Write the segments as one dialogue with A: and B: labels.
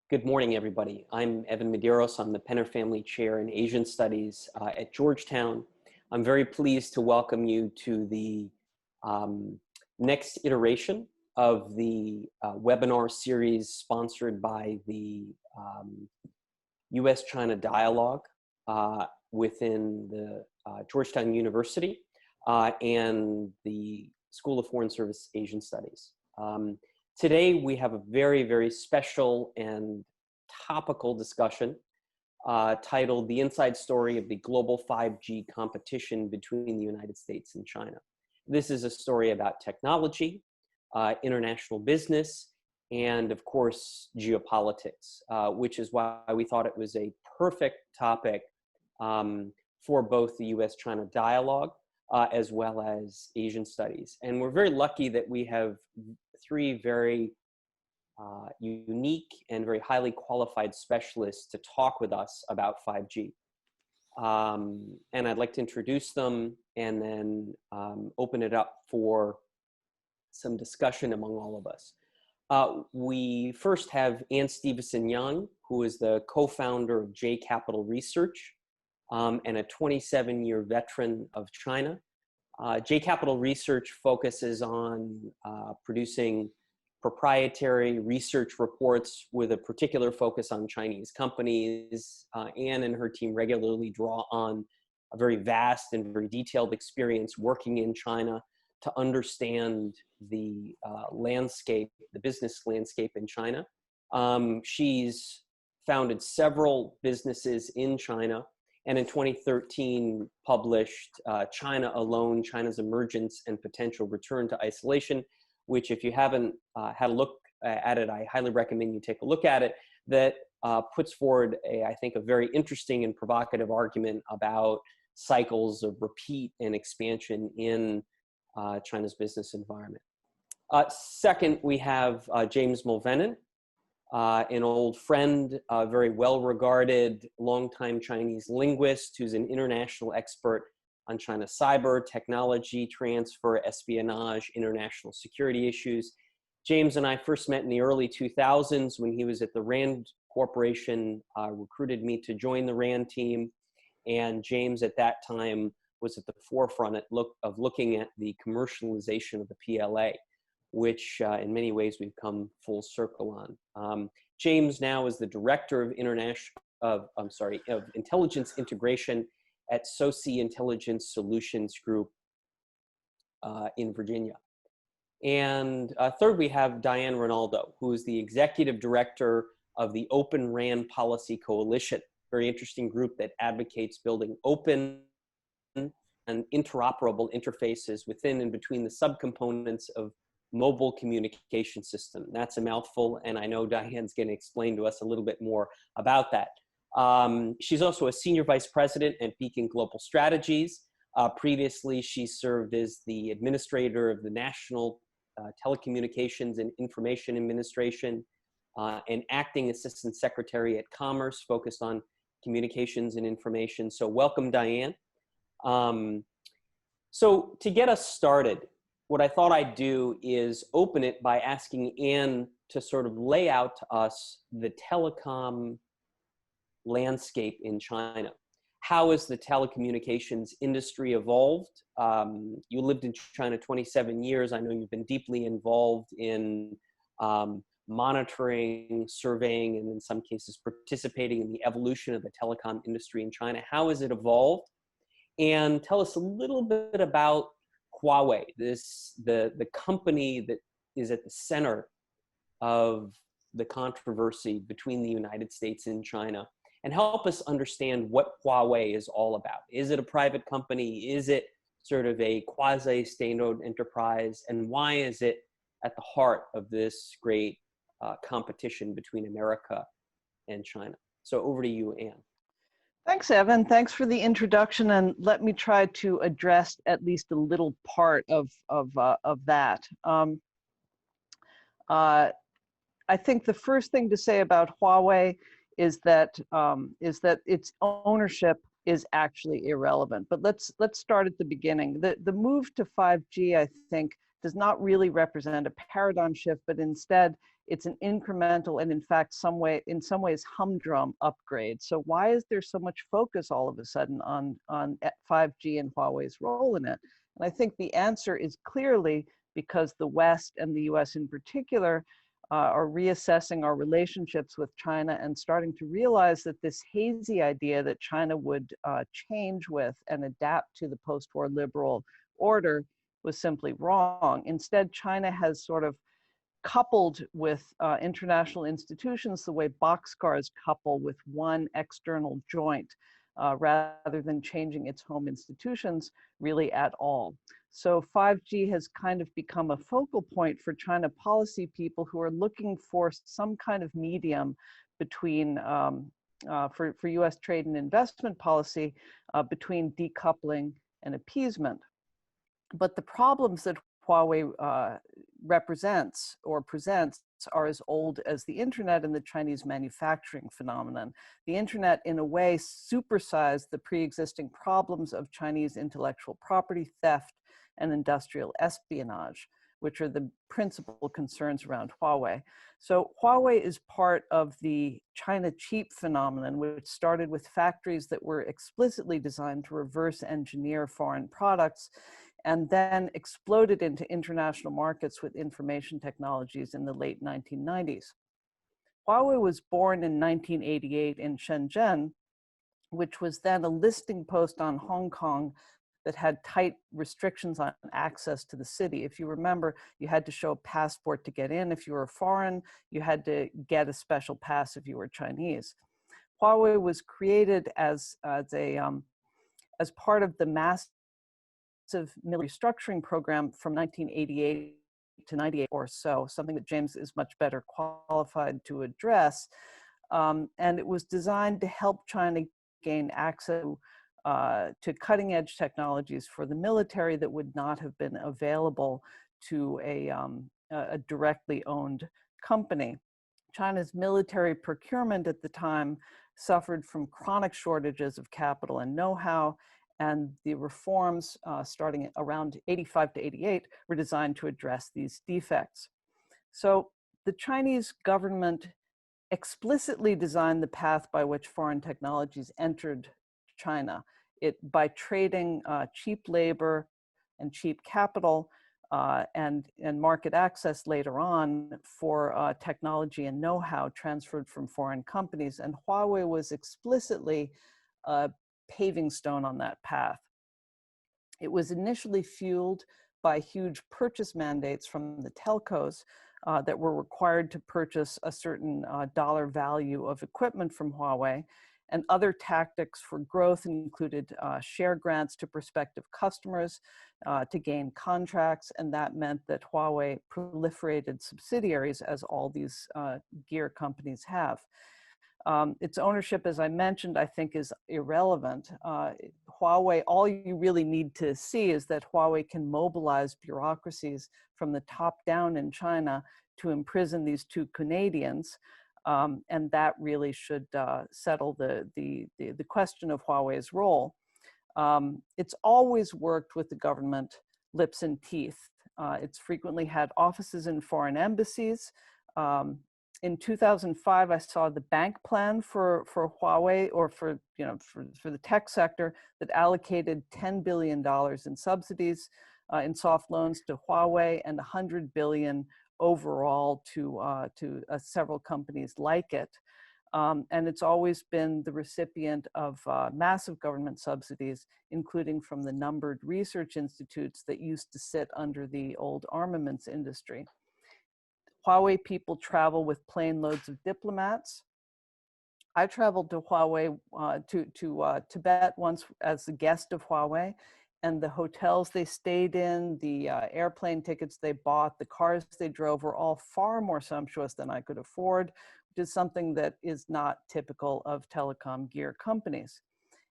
A: Good morning, everybody. I'm Evan Medeiros. I'm the Penner Family Chair in Asian Studies at Georgetown. I'm very pleased to welcome you to the next iteration of the webinar series sponsored by the US-China Dialogue within the Georgetown University and the School of Foreign Service Asian Studies. Today, we have a very, very special and topical discussion titled The Inside Story of the Global 5G Competition Between the United States and China. This is a story about technology, international business, and of course, geopolitics, which is why we thought it was a perfect topic for both the US-China dialogue as well as Asian studies. And we're very lucky that we have three very unique and very highly qualified specialists to talk with us about 5G. And I'd like to introduce them and then open it up for some discussion among all of us. We first have Stevenson-Yang, who is the co-founder of J Capital Research and a 27-year veteran of China. J Capital Research focuses on producing proprietary research reports with a particular focus on Chinese companies. Anne and her team regularly draw on a very vast and very detailed experience working in China to understand the landscape, the business landscape in China. She's founded several businesses in China, and in 2013 published China Alone, China's Emergence and Potential Return to Isolation, which if you haven't had a look at it, I highly recommend you take a look at it, that puts forward, I think, a very interesting and provocative argument about cycles of repeat and expansion in China's business environment. Second, we have James Mulvenen, an old friend, a very well-regarded, longtime Chinese linguist who's an international expert on China's cyber, technology, transfer, espionage, international security issues. James and I first met in the early 2000s when he was at the RAND Corporation, recruited me to join the RAND team. And James at that time was at the forefront of looking at the commercialization of the PLA, which in many ways we've come full circle on. James now is the director of intelligence integration at SOCI Intelligence Solutions Group in Virginia. And third, we have Diane Ronaldo, who is the executive director of the Open RAN Policy Coalition, very interesting group that advocates building open and interoperable interfaces within and between the subcomponents of mobile communication system. That's a mouthful, and I know Diane's going to explain to us a little bit more about that. She's also a senior vice president at Beacon Global Strategies. Previously, she served as the administrator of the National Telecommunications and Information Administration and acting assistant secretary at Commerce, focused on communications and information. So welcome, Diane. So to get us started, what I thought I'd do is open it by asking Anne to sort of lay out to us the telecom landscape in China. How has the telecommunications industry evolved? You lived in China 27 years. I know you've been deeply involved in monitoring, surveying, and in some cases participating in the evolution of the telecom industry in China. How has it evolved? And tell us a little bit about Huawei, the company that is at the center of the controversy between the United States and China, and help us understand what Huawei is all about. Is it a private company? Is it sort of a quasi-state-owned enterprise? And why is it at the heart of this great competition between America and China? So over to you, Anne.
B: Thanks, Evan. Thanks for the introduction, and let me try to address at least a little part of that. I think the first thing to say about Huawei is that its ownership is actually irrelevant. But let's start at the beginning. The move to 5G, I think, does not really represent a paradigm shift, but instead it's an incremental and in fact in some ways humdrum upgrade. So why is there so much focus all of a sudden on 5G and Huawei's role in it? And I think the answer is clearly because the West and the US in particular are reassessing our relationships with China and starting to realize that this hazy idea that China would change with and adapt to the post-war liberal order was simply wrong. Instead, China has sort of coupled with international institutions the way boxcars couple with one external joint, rather than changing its home institutions really at all. So 5G has kind of become a focal point for China policy people who are looking for some kind of medium between, for US trade and investment policy, between decoupling and appeasement. But the problems that Huawei represents or presents are as old as the internet and the Chinese manufacturing phenomenon. The internet, in a way, supersized the pre-existing problems of Chinese intellectual property theft and industrial espionage, which are the principal concerns around Huawei. So Huawei is part of the China cheap phenomenon, which started with factories that were explicitly designed to reverse engineer foreign products and then exploded into international markets with information technologies in the late 1990s. Huawei was born in 1988 in Shenzhen, which was then a listing post on Hong Kong that had tight restrictions on access to the city. If you remember, you had to show a passport to get in. If you were foreign, you had to get a special pass if you were Chinese. Huawei was created as part of the massive military restructuring program from 1988 to 98 or so, something that James is much better qualified to address. And it was designed to help China gain access to cutting edge technologies for the military that would not have been available to a directly owned company. China's military procurement at the time suffered from chronic shortages of capital and know-how, and the reforms starting around 85 to 88 were designed to address these defects. So the Chinese government explicitly designed the path by which foreign technologies entered China. By trading cheap labor and cheap capital and market access later on for technology and know-how transferred from foreign companies. And Huawei was explicitly a paving stone on that path. It was initially fueled by huge purchase mandates from the telcos that were required to purchase a certain dollar value of equipment from Huawei. And other tactics for growth included share grants to prospective customers to gain contracts, and that meant that Huawei proliferated subsidiaries, as all these gear companies have. Its ownership, as I mentioned, I think is irrelevant. Huawei, all you really need to see is that Huawei can mobilize bureaucracies from the top down in China to imprison these two Canadians. And that really should settle the question of Huawei's role. It's always worked with the government lips and teeth. It's frequently had offices in foreign embassies. In 2005, I saw the bank plan for Huawei, or for the tech sector, that allocated $10 billion in subsidies in soft loans to Huawei and $100 billion overall to several companies like it. And it's always been the recipient of massive government subsidies, including from the numbered research institutes that used to sit under the old armaments industry. Huawei people travel with plane loads of diplomats. I traveled to Huawei, to Tibet once as a guest of Huawei, and the hotels they stayed in, the airplane tickets they bought, the cars they drove were all far more sumptuous than I could afford, which is something that is not typical of telecom gear companies.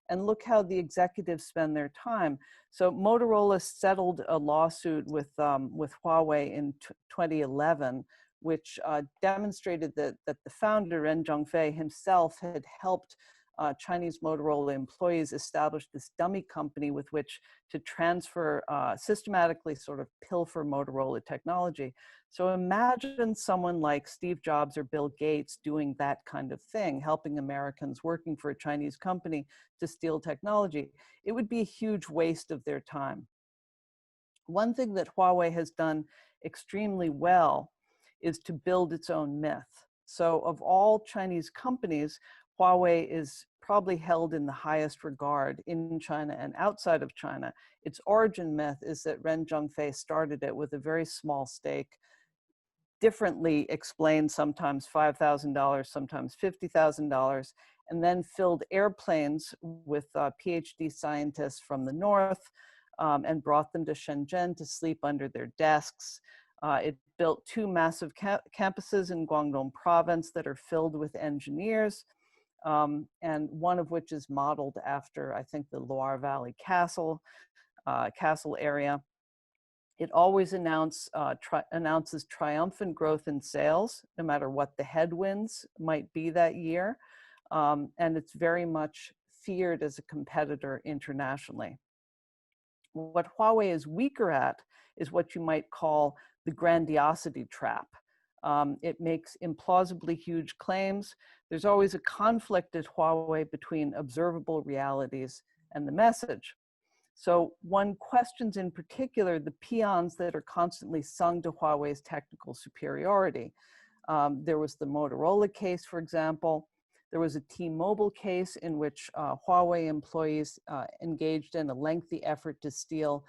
B: And look how the executives spend their time. So Motorola settled a lawsuit with Huawei in 2011, which demonstrated that the founder, Ren Zhengfei himself, had helped Chinese Motorola employees established this dummy company with which to transfer, systematically sort of pilfer Motorola technology. So imagine someone like Steve Jobs or Bill Gates doing that kind of thing, helping Americans working for a Chinese company to steal technology. It would be a huge waste of their time. One thing that Huawei has done extremely well is to build its own myth. So of all Chinese companies, Huawei is probably held in the highest regard in China and outside of China. Its origin myth is that Ren Zhengfei started it with a very small stake, differently explained, sometimes $5,000, sometimes $50,000, and then filled airplanes with PhD scientists from the north and brought them to Shenzhen to sleep under their desks. It built two massive campuses in Guangdong province that are filled with engineers, and one of which is modeled after, I think, the Loire Valley Castle area. It always announces triumphant growth in sales, no matter what the headwinds might be that year. And it's very much feared as a competitor internationally. What Huawei is weaker at is what you might call the grandiosity trap. It makes implausibly huge claims. There's always a conflict at Huawei between observable realities and the message. So one questions in particular the peons that are constantly sung to Huawei's technical superiority. There was the Motorola case, for example. There was a T-Mobile case in which Huawei employees engaged in a lengthy effort to steal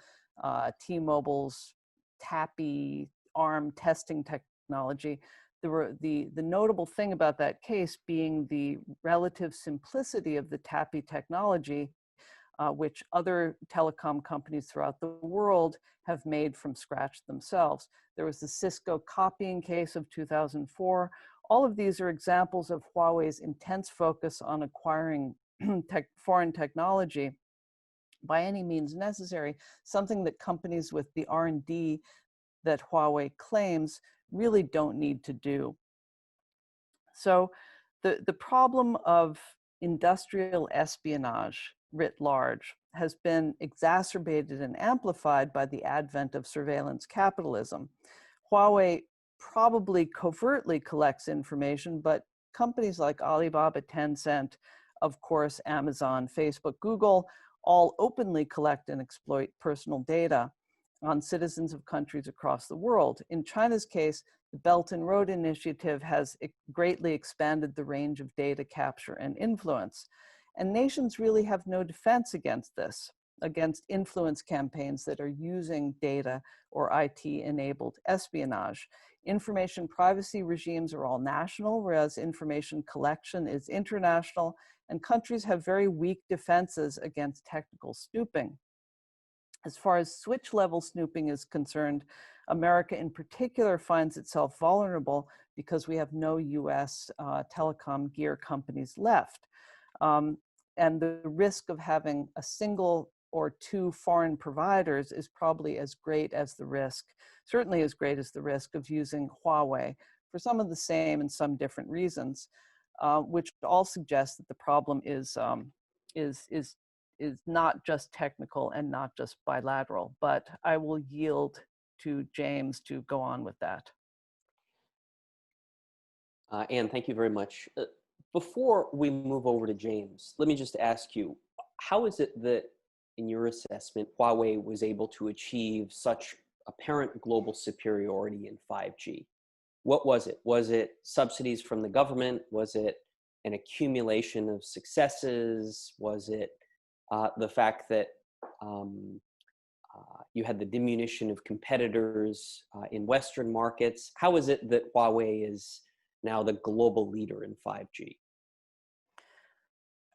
B: T-Mobile's TAPI ARM testing technology. The notable thing about that case being the relative simplicity of the TAPI technology, which other telecom companies throughout the world have made from scratch themselves. There was the Cisco copying case of 2004. All of these are examples of Huawei's intense focus on acquiring foreign technology by any means necessary, something that companies with the R&D that Huawei claims really don't need to do. So the problem of industrial espionage writ large has been exacerbated and amplified by the advent of surveillance capitalism. Huawei probably covertly collects information, but companies like Alibaba, Tencent, of course, Amazon, Facebook, Google, all openly collect and exploit personal data on citizens of countries across the world. In China's case, the Belt and Road Initiative has greatly expanded the range of data capture and influence. And nations really have no defense against this, against influence campaigns that are using data or IT-enabled espionage. Information privacy regimes are all national, whereas information collection is international, and countries have very weak defenses against technical snooping. As far as switch-level snooping is concerned, America in particular finds itself vulnerable because we have no US telecom gear companies left. And the risk of having a single or two foreign providers is probably as great as the risk, certainly as great as the risk of using Huawei for some of the same and some different reasons, which all suggest that the problem is not just technical and not just bilateral. But I will yield to James to go on with that.
A: Anne, thank you very much. Before we move over to James, let me just ask you, how is it that, in your assessment, Huawei was able to achieve such apparent global superiority in 5G? What was it? Was it subsidies from the government? Was it an accumulation of successes? Was it the fact that you had the diminution of competitors in Western markets? How is it that Huawei is now the global leader in 5G?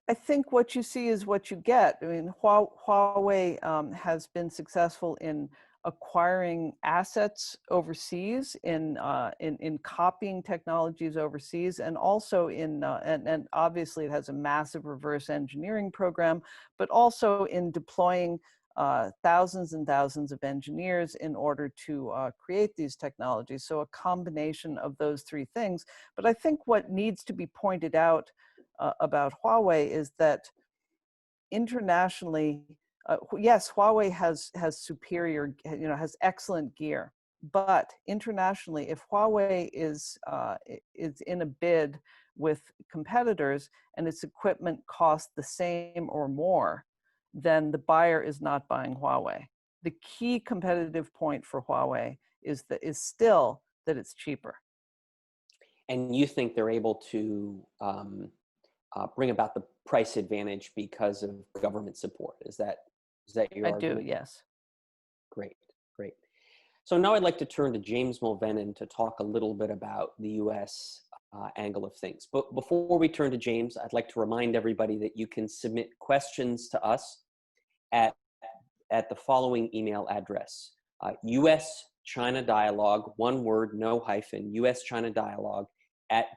B: I think what you see is what you get. I mean, Huawei has been successful in acquiring assets overseas, in copying technologies overseas, and also and obviously it has a massive reverse engineering program, but also in deploying thousands and thousands of engineers in order to create these technologies. So a combination of those three things. But I think what needs to be pointed out about Huawei is that internationally, yes, Huawei has superior, has excellent gear, but internationally, if Huawei is in a bid with competitors and its equipment costs the same or more, then the buyer is not buying Huawei. The key competitive point for Huawei is still that it's cheaper.
A: And you think they're able to bring about the price advantage because of government support? Is that your argument?
B: I do, yes.
A: Great, great. So now I'd like to turn to James Mulvenen to talk a little bit about the U.S. Angle of things. But before we turn to James, I'd like to remind everybody that you can submit questions to us at the following email address: US-China Dialogue, one word, no hyphen, US-China Dialogue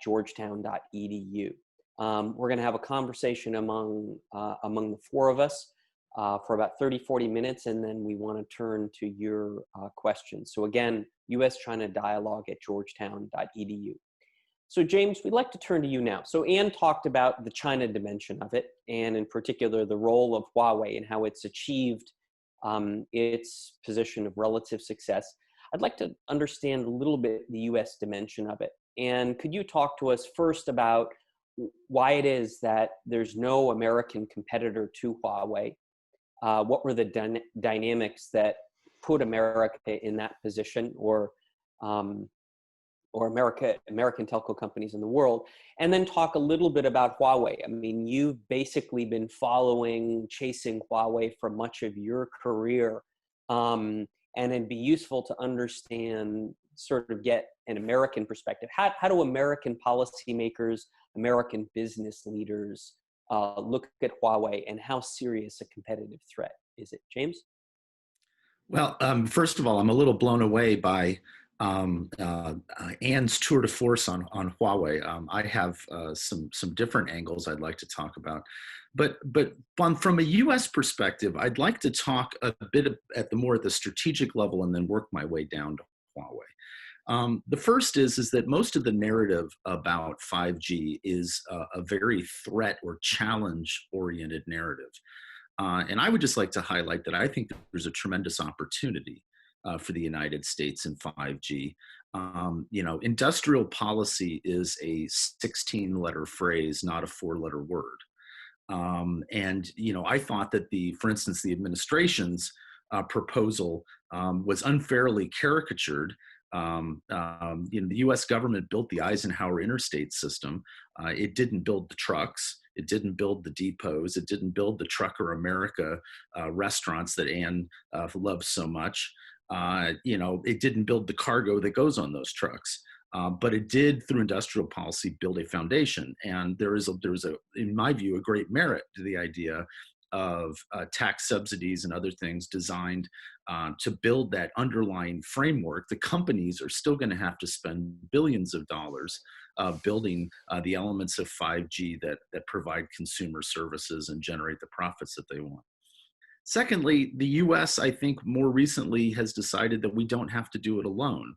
A: @georgetown.edu. We're going to have a conversation among the four of us for about 30-40 minutes, and then we want to turn to your questions. So again, US-China Dialogue @georgetown.edu. So James, we'd like to turn to you now. So Anne talked about the China dimension of it, and in particular, the role of Huawei and how it's achieved its position of relative success. I'd like to understand a little bit the US dimension of it. And could you talk to us first about why it is that there's no American competitor to Huawei? What were the dynamics that put America in that position, or American telco companies in the world? And then talk a little bit about Huawei. I mean, you've basically been chasing Huawei for much of your career. And it'd be useful to understand, sort of get an American perspective. How do American policymakers, American business leaders look at Huawei, and how serious a competitive threat is it? James?
C: Well, first of all, I'm a little blown away by Anne's tour de force on Huawei. I have some different angles I'd like to talk about, but from a U.S. perspective, I'd like to talk a bit at the strategic level and then work my way down to Huawei. The first is that most of the narrative about 5G is a very threat or challenge-oriented narrative. And I would just like to highlight that I think that there's a tremendous opportunity for the United States in 5G. Industrial policy is a 16-letter phrase, not a 4-letter word. I thought that for instance, the administration's proposal was unfairly caricatured. The U.S. government built the Eisenhower interstate system. It didn't build the trucks. It didn't build the depots. It didn't build the Trucker America restaurants that Anne loves so much. It didn't build the cargo that goes on those trucks. But it did, through industrial policy, build a foundation. And there is, in my view, a great merit to the idea of tax subsidies and other things designed to build that underlying framework. The companies are still going to have to spend billions of dollars building the elements of 5G that provide consumer services and generate the profits that they want. Secondly, the US, I think, more recently has decided that we don't have to do it alone.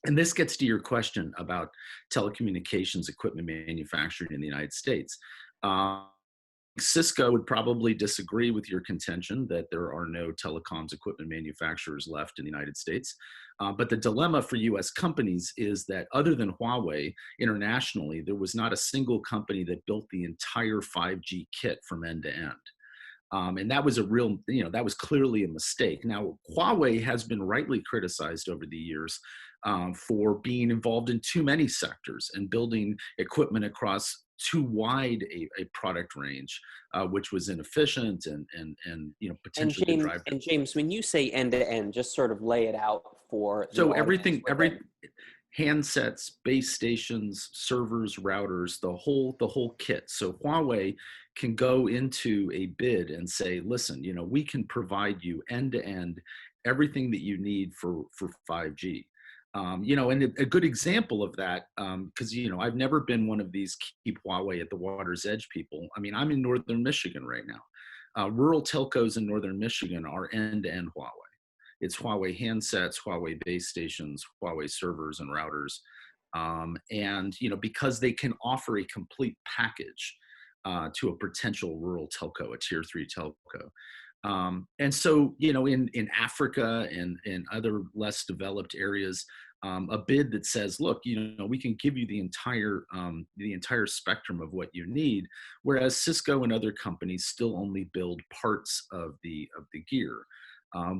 C: And this gets to your question about telecommunications equipment manufacturing in the United States. Cisco would probably disagree with your contention that there are no telecoms equipment manufacturers left in the United States. But the dilemma for US companies is that other than Huawei, internationally, there was not a single company that built the entire 5G kit from end to end. And that was that was clearly a mistake. Now, Huawei has been rightly criticized over the years for being involved in too many sectors and building equipment across too wide a product range, which was inefficient and potentially drive.
A: And James, when you say end to end, just sort of lay it out for.
C: So everything, handsets, base stations, servers, routers, the whole kit. So Huawei can go into a bid and say, listen, we can provide you end to end everything that you need for 5G. And a good example of that, because, I've never been one of these keep Huawei at the water's edge people. I mean, I'm in northern Michigan right now. Rural telcos in northern Michigan are end-to-end Huawei. It's Huawei handsets, Huawei base stations, Huawei servers and routers. Because they can offer a complete package to a potential rural telco, a tier 3 telco. And so, in Africa and in other less developed areas, a bid that says, look, we can give you the entire spectrum of what you need, whereas Cisco and other companies still only build parts of the gear,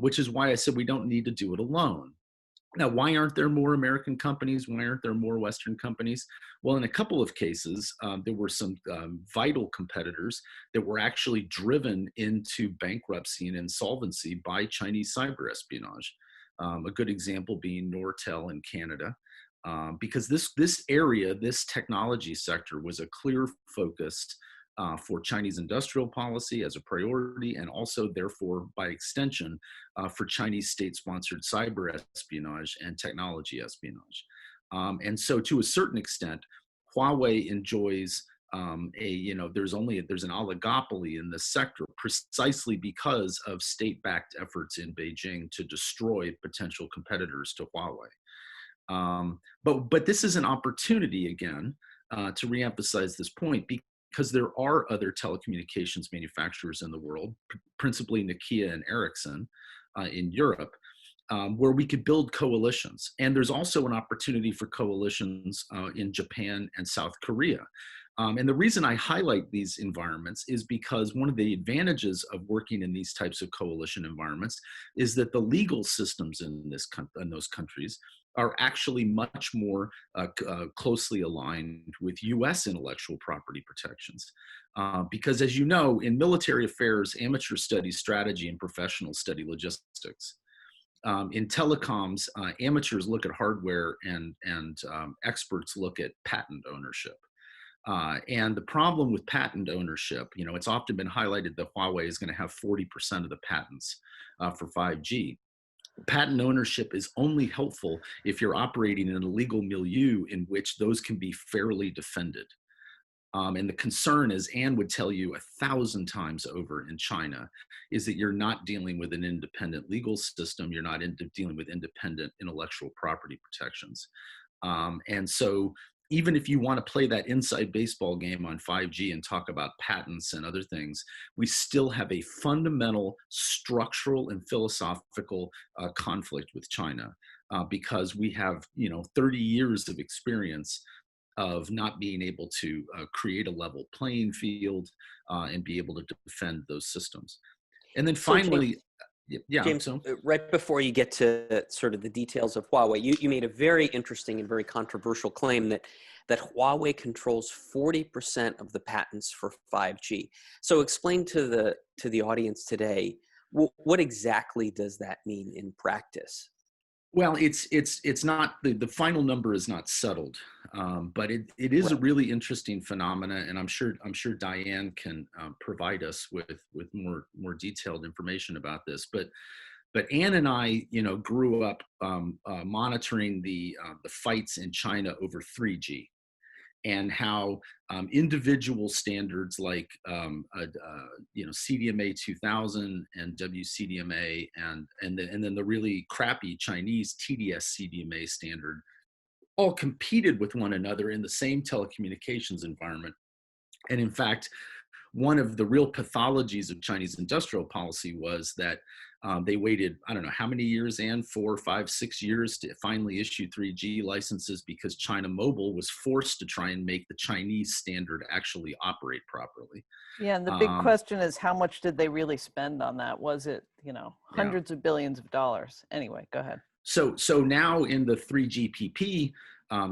C: which is why I said we don't need to do it alone. Now, why aren't there more American companies? Why aren't there more Western companies? Well, in a couple of cases, there were some vital competitors that were actually driven into bankruptcy and insolvency by Chinese cyber espionage. A good example being Nortel in Canada, because this area, this technology sector, was a clear focus for Chinese industrial policy as a priority, and also, therefore, by extension, for Chinese state-sponsored cyber espionage and technology espionage. And so, to a certain extent, Huawei enjoys there's an oligopoly in this sector precisely because of state-backed efforts in Beijing to destroy potential competitors to Huawei. But this is an opportunity, again, to reemphasize this point, because there are other telecommunications manufacturers in the world, principally Nokia and Ericsson in Europe, where we could build coalitions. And there's also an opportunity for coalitions in Japan and South Korea. And the reason I highlight these environments is because one of the advantages of working in these types of coalition environments is that the legal systems in those countries are actually much more closely aligned with US intellectual property protections. Because, as you know, in military affairs, amateurs study strategy and professionals study logistics. In telecoms, amateurs look at hardware and experts look at patent ownership. And the problem with patent ownership, it's often been highlighted that Huawei is going to have 40% of the patents for 5G. Patent ownership is only helpful if you're operating in a legal milieu in which those can be fairly defended. And the concern, as Anne would tell you 1,000 times over in China, is that you're not dealing with an independent legal system. You're not dealing with independent intellectual property protections. And so even if you want to play that inside baseball game on 5G and talk about patents and other things, we still have a fundamental structural and philosophical conflict with China because we have 30 years of experience of not being able to create a level playing field and be able to defend those systems. And then finally,
A: James, right before you get to sort of the details of Huawei, you made a very interesting and very controversial claim that Huawei controls 40% of the patents for 5G. So explain to the audience today, what exactly does that mean in practice?
C: Well, it's not the final number is not settled, but it is a really interesting phenomena, and I'm sure Diane can provide us with more detailed information about this. But Anne and I, grew up monitoring the fights in China over 3G, and how individual standards like CDMA 2000 and WCDMA and then the really crappy Chinese TDS CDMA standard all competed with one another in the same telecommunications environment. And in fact, one of the real pathologies of Chinese industrial policy was that they waited, I don't know how many years, Anne, 4, 5, 6 years to finally issue 3G licenses because China Mobile was forced to try and make the Chinese standard actually operate properly.
B: Yeah, and the big question is, how much did they really spend on that? Was it, hundreds of billions of dollars? Anyway, go ahead.
C: So now in the 3GPP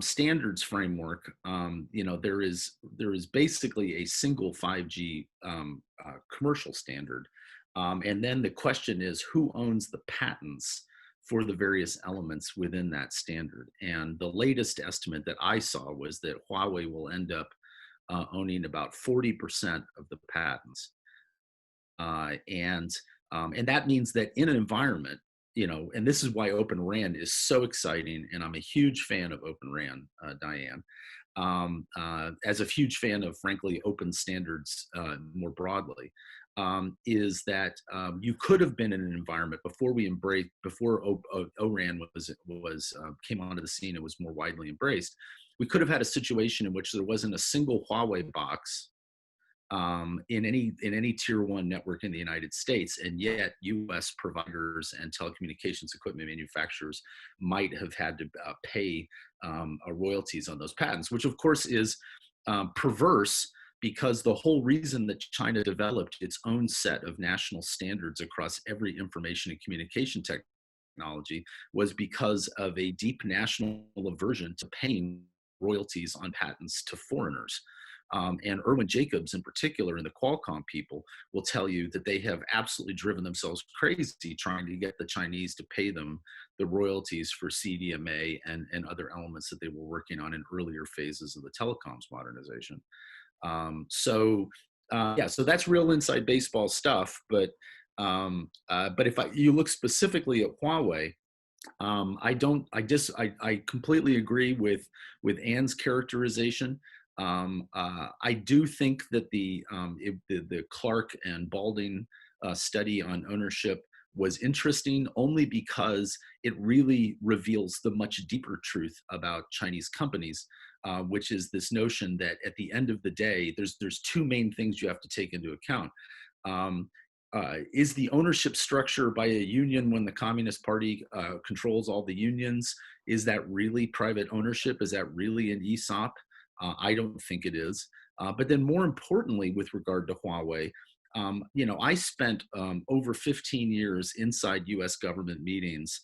C: standards framework, there is basically a single 5G commercial standard. And then the question is, who owns the patents for the various elements within that standard? And the latest estimate that I saw was that Huawei will end up owning about 40% of the patents. And that means that in an environment, and this is why Open RAN is so exciting, and I'm a huge fan of Open RAN, Diane, as a huge fan of, frankly, open standards more broadly. Is that you could have been in an environment before ORAN came onto the scene and was more widely embraced. We could have had a situation in which there wasn't a single Huawei box in any tier one network in the United States, and yet U.S. providers and telecommunications equipment manufacturers might have had to pay royalties on those patents, which of course is perverse, because the whole reason that China developed its own set of national standards across every information and communication technology was because of a deep national aversion to paying royalties on patents to foreigners. And Irwin Jacobs, in particular, and the Qualcomm people will tell you that they have absolutely driven themselves crazy trying to get the Chinese to pay them the royalties for CDMA and other elements that they were working on in earlier phases of the telecoms modernization. So that's real inside baseball stuff. But if you look specifically at Huawei, I completely agree with Anne's characterization. I do think that the Clark and Balding study on ownership was interesting only because it really reveals the much deeper truth about Chinese companies, which is this notion that at the end of the day, there's two main things you have to take into account. Is the ownership structure by a union when the Communist Party controls all the unions? Is that really private ownership? Is that really an ESOP? I don't think it is. But then more importantly, with regard to Huawei, I spent over 15 years inside US government meetings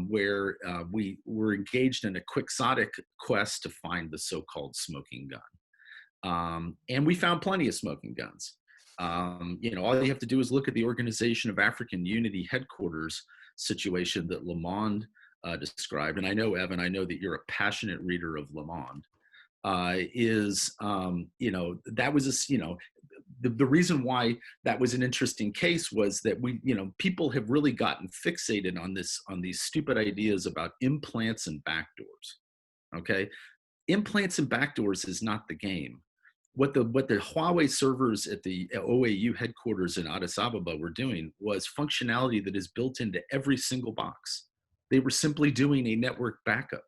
C: where we were engaged in a quixotic quest to find the so-called smoking gun. And we found plenty of smoking guns. All you have to do is look at the Organization of African Unity headquarters situation that Le Monde described. And I know, Evan, I know that you're a passionate reader of Le Monde. That was the reason why that was an interesting case was that people have really gotten fixated on these stupid ideas about implants and backdoors. Okay, implants and backdoors is not the game. What the Huawei servers at the OAU headquarters in Addis Ababa were doing was functionality that is built into every single box. They were simply doing a network backup.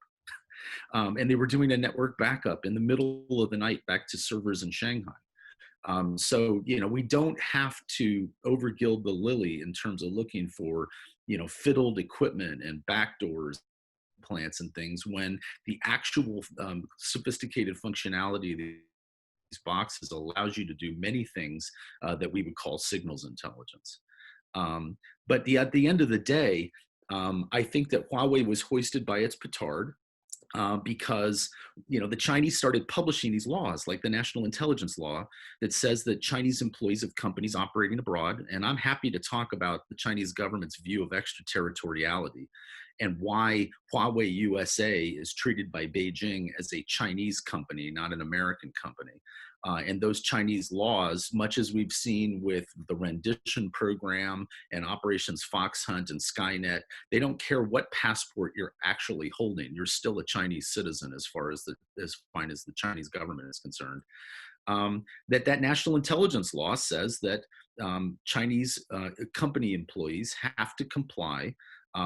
C: And they were doing a network backup in the middle of the night back to servers in Shanghai. We don't have to overgild the lily in terms of looking for, fiddled equipment and backdoors, plants and things, when the actual sophisticated functionality of these boxes allows you to do many things that we would call signals intelligence. But at the end of the day, I think that Huawei was hoisted by its petard. Because the Chinese started publishing these laws, like the National Intelligence Law, that says that Chinese employees of companies operating abroad, and I'm happy to talk about the Chinese government's view of extraterritoriality and why Huawei USA is treated by Beijing as a Chinese company, not an American company. And those Chinese laws, much as we've seen with the rendition program and Operations Fox Hunt and Skynet, they don't care what passport you're actually holding. You're still a Chinese citizen as far as as fine as the Chinese government is concerned. That national intelligence law says that Chinese company employees have to comply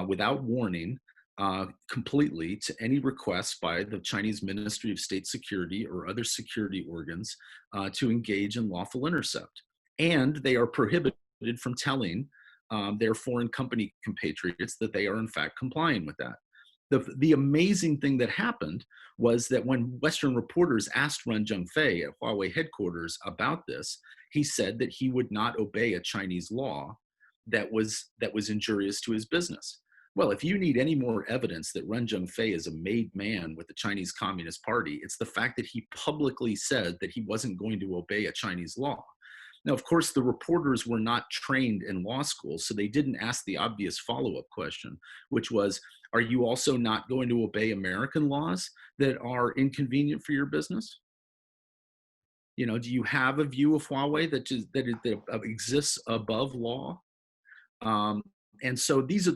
C: without warning completely to any request by the Chinese Ministry of State Security or other security organs to engage in lawful intercept. And they are prohibited from telling their foreign company compatriots that they are in fact complying with that. The amazing thing that happened was that when Western reporters asked Ren Zhengfei at Huawei headquarters about this, he said that he would not obey a Chinese law that was injurious to his business. Well, if you need any more evidence that Ren Zhengfei is a made man with the Chinese Communist Party, it's the fact that he publicly said that he wasn't going to obey a Chinese law. Now, of course, the reporters were not trained in law school, so they didn't ask the obvious follow-up question, which was, are you also not going to obey American laws that are inconvenient for your business? Do you have a view of Huawei that exists above law? And so these are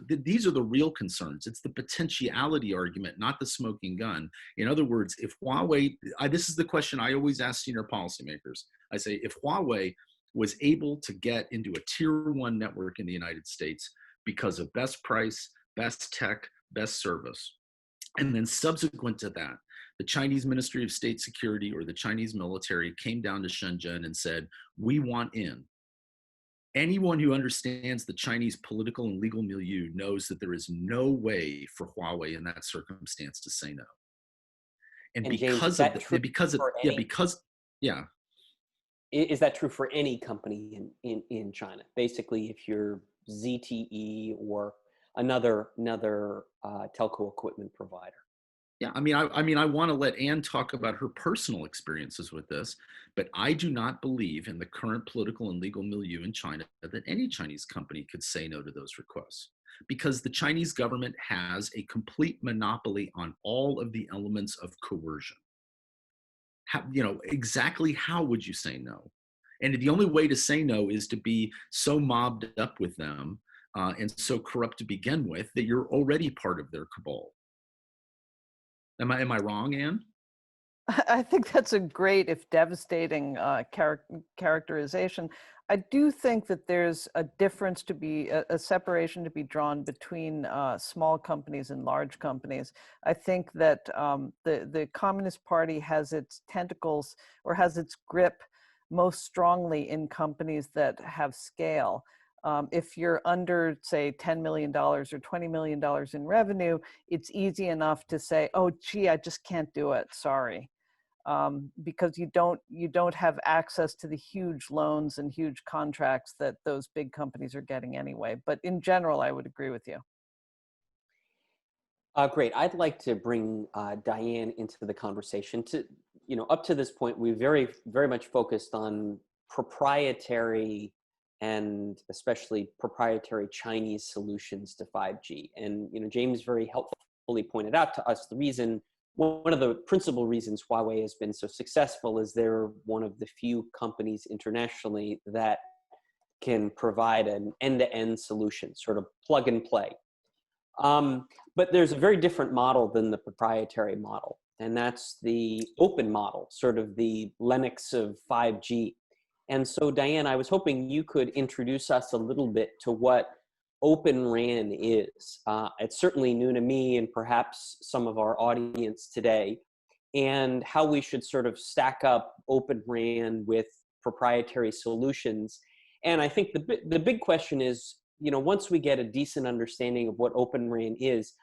C: the real concerns. It's the potentiality argument, not the smoking gun. In other words, if Huawei, this is the question I always ask senior policymakers. I say, if Huawei was able to get into a tier 1 network in the United States because of best price, best tech, best service, And then subsequent to that, the Chinese Ministry of State Security or the Chinese military came down to Shenzhen and said, we want in. Anyone who understands the Chinese political and legal milieu knows that there is no way for Huawei in that circumstance to say no. And
A: And James, is
C: because of
A: that true for any?
C: Yeah.
A: Is that true for any company in China? Basically, if you're ZTE or another telco equipment provider.
C: Yeah, I mean, I want to let Anne talk about her personal experiences with this, but I do not believe in the current political and legal milieu in China that any Chinese company could say no to those requests, because the Chinese government has a complete monopoly on all of the elements of coercion. Exactly how would you say no? And the only way to say no is to be so mobbed up with them and so corrupt to begin with that you're already part of their cabal. Am I wrong, Anne?
B: I think that's a great, if devastating, characterization. I do think that there's a difference to be, a separation to be drawn between small companies and large companies. I think that the Communist Party has its tentacles or has its grip most strongly in companies that have scale. If you're under, say, $10 million or $20 million in revenue, it's easy enough to say, oh, gee, I just can't do it, sorry. Because you don't have access to the huge loans and huge contracts that those big companies are getting anyway. But in general, I would agree with you.
A: Great. I'd like to bring Diane into the conversation. Up to this point, we very much focused on proprietary and especially proprietary Chinese solutions to 5G. And James very helpfully pointed out to us one of the principal reasons Huawei has been so successful is they're one of the few companies internationally that can provide an end-to-end solution, sort of plug and play. But there's a very different model than the proprietary model, and that's the open model, sort of the Linux of 5G. And so, Diane, I was hoping you could introduce us a little bit to what Open RAN is. It's certainly new to me and perhaps some of our audience today, and how we should sort of stack up Open RAN with proprietary solutions. And I think the big question is, once we get a decent understanding of what Open RAN is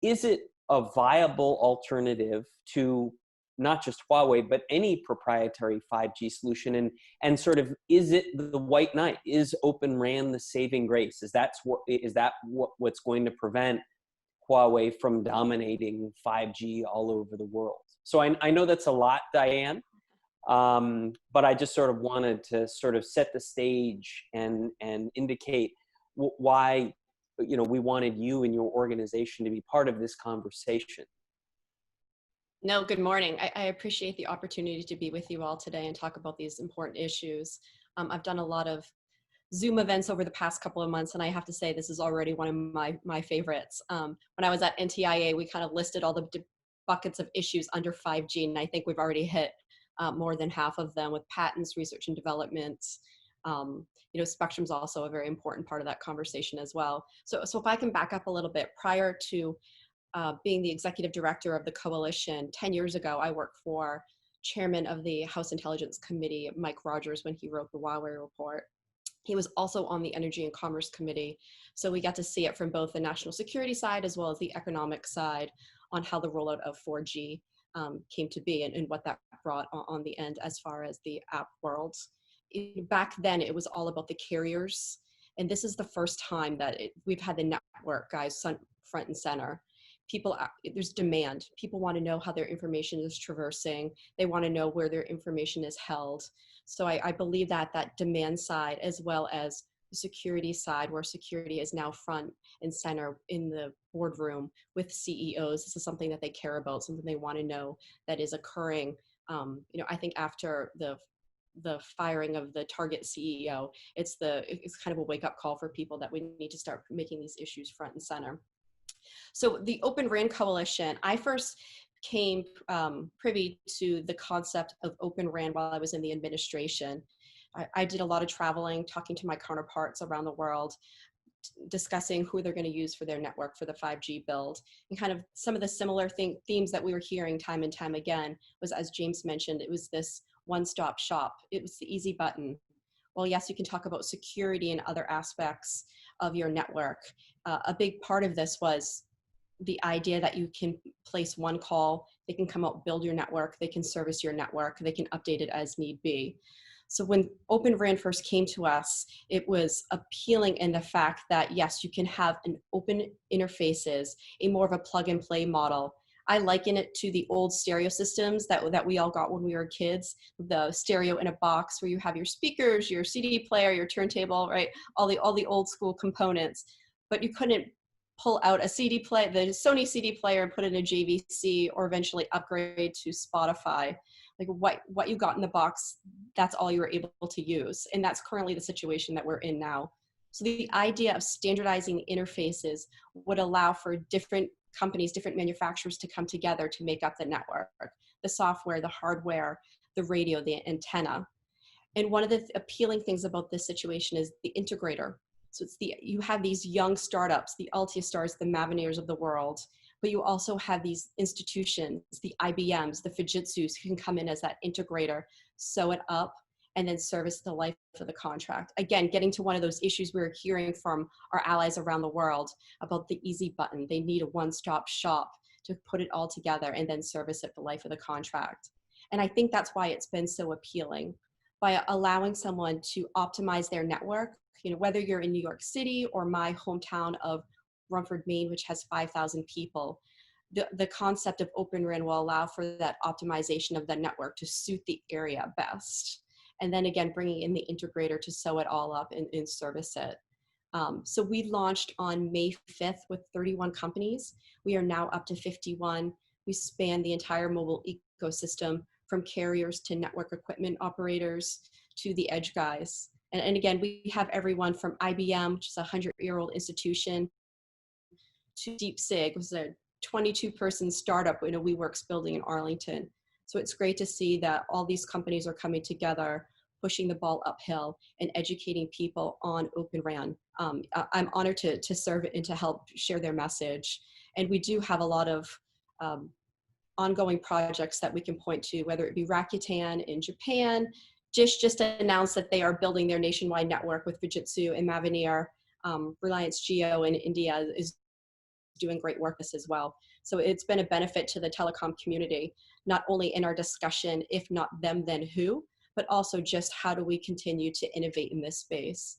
A: it a viable alternative to not just Huawei, but any proprietary 5G solution? And sort of, is it the white knight? Is Open RAN the saving grace? Is that what's going to prevent Huawei from dominating 5G all over the world? So I know that's a lot, Diane, but I just sort of wanted to sort of set the stage and indicate why we wanted you and your organization to be part of this conversation.
D: No, good morning. I appreciate the opportunity to be with you all today and talk about these important issues. I've done a lot of Zoom events over the past couple of months, and I have to say this is already one of my favorites. When I was at NTIA, we kind of listed all the buckets of issues under 5G, and I think we've already hit more than half of them with patents, research and development. Spectrum's also a very important part of that conversation as well. So if I can back up a little bit, prior to being the executive director of the coalition, 10 years ago, I worked for chairman of the House Intelligence Committee, Mike Rogers, when he wrote the Huawei report. He was also on the Energy and Commerce Committee. So we got to see it from both the national security side as well as the economic side on how the rollout of 4G came to be and what that brought on the end as far as the app world. Back then, it was all about the carriers. And this is the first time that we've had the network guys front and center. There's demand. People want to know how their information is traversing. They want to know where their information is held. So I believe that demand side, as well as the security side, where security is now front and center in the boardroom with CEOs, this is something that they care about, something they want to know that is occurring. I think after the firing of the Target CEO, it's kind of a wake-up call for people that we need to start making these issues front and center. So the Open RAN Coalition, I first came privy to the concept of Open RAN while I was in the administration. I did a lot of traveling, talking to my counterparts around the world, discussing who they're going to use for their network for the 5G build. And kind of some of the similar themes that we were hearing time and time again was, as James mentioned, it was this one-stop shop. It was the easy button. Well, yes, you can talk about security and other aspects of your network. A big part of this was the idea that you can place one call, they can come out, build your network, they can service your network, they can update it as need be. So when Open RAN first came to us, it was appealing in the fact that, yes, you can have an open interfaces, a more of a plug and play model. I liken it to the old stereo systems that we all got when we were kids, the stereo in a box where you have your speakers, your CD player, your turntable, right? All the old school components, but you couldn't pull out a CD player, the Sony CD player, and put in a JVC, or eventually upgrade to Spotify. Like what you got in the box, that's all you were able to use. And that's currently the situation that we're in now. So the idea of standardizing interfaces would allow for different companies, different manufacturers to come together to make up the network, the software, the hardware, the radio, the antenna. And one of the appealing things about this situation is the integrator. So you have these young startups, the Altiastars, the Mavenairs of the world, but you also have these institutions, the IBMs, the Fujitsus, who can come in as that integrator, sew it up, and then service the life of the contract. Again, getting to one of those issues we're hearing from our allies around the world about the easy button. They need a one-stop shop to put it all together and then service it the life of the contract. And I think that's why it's been so appealing. By allowing someone to optimize their network, whether you're in New York City or my hometown of Rumford, Maine, which has 5,000 people, the concept of Open RAN will allow for that optimization of the network to suit the area best. And then again, bringing in the integrator to sew it all up and service it. So we launched on May 5th with 31 companies. We are now up to 51. We span the entire mobile ecosystem, from carriers to network equipment operators to the edge guys. And again, we have everyone from IBM, which is a 100-year-old institution, to DeepSig, which is a 22-person startup in a WeWorks building in Arlington. So it's great to see that all these companies are coming together, pushing the ball uphill and educating people on Open RAN. I'm honored to serve and to help share their message. And we do have a lot of ongoing projects that we can point to, whether it be Rakuten in Japan. Just announced that they are building their nationwide network with Fujitsu and Mavenair. Reliance Jio in India is doing great work this as well. So it's been a benefit to the telecom community, not only in our discussion, if not them, then who, but also just how do we continue to innovate in this space.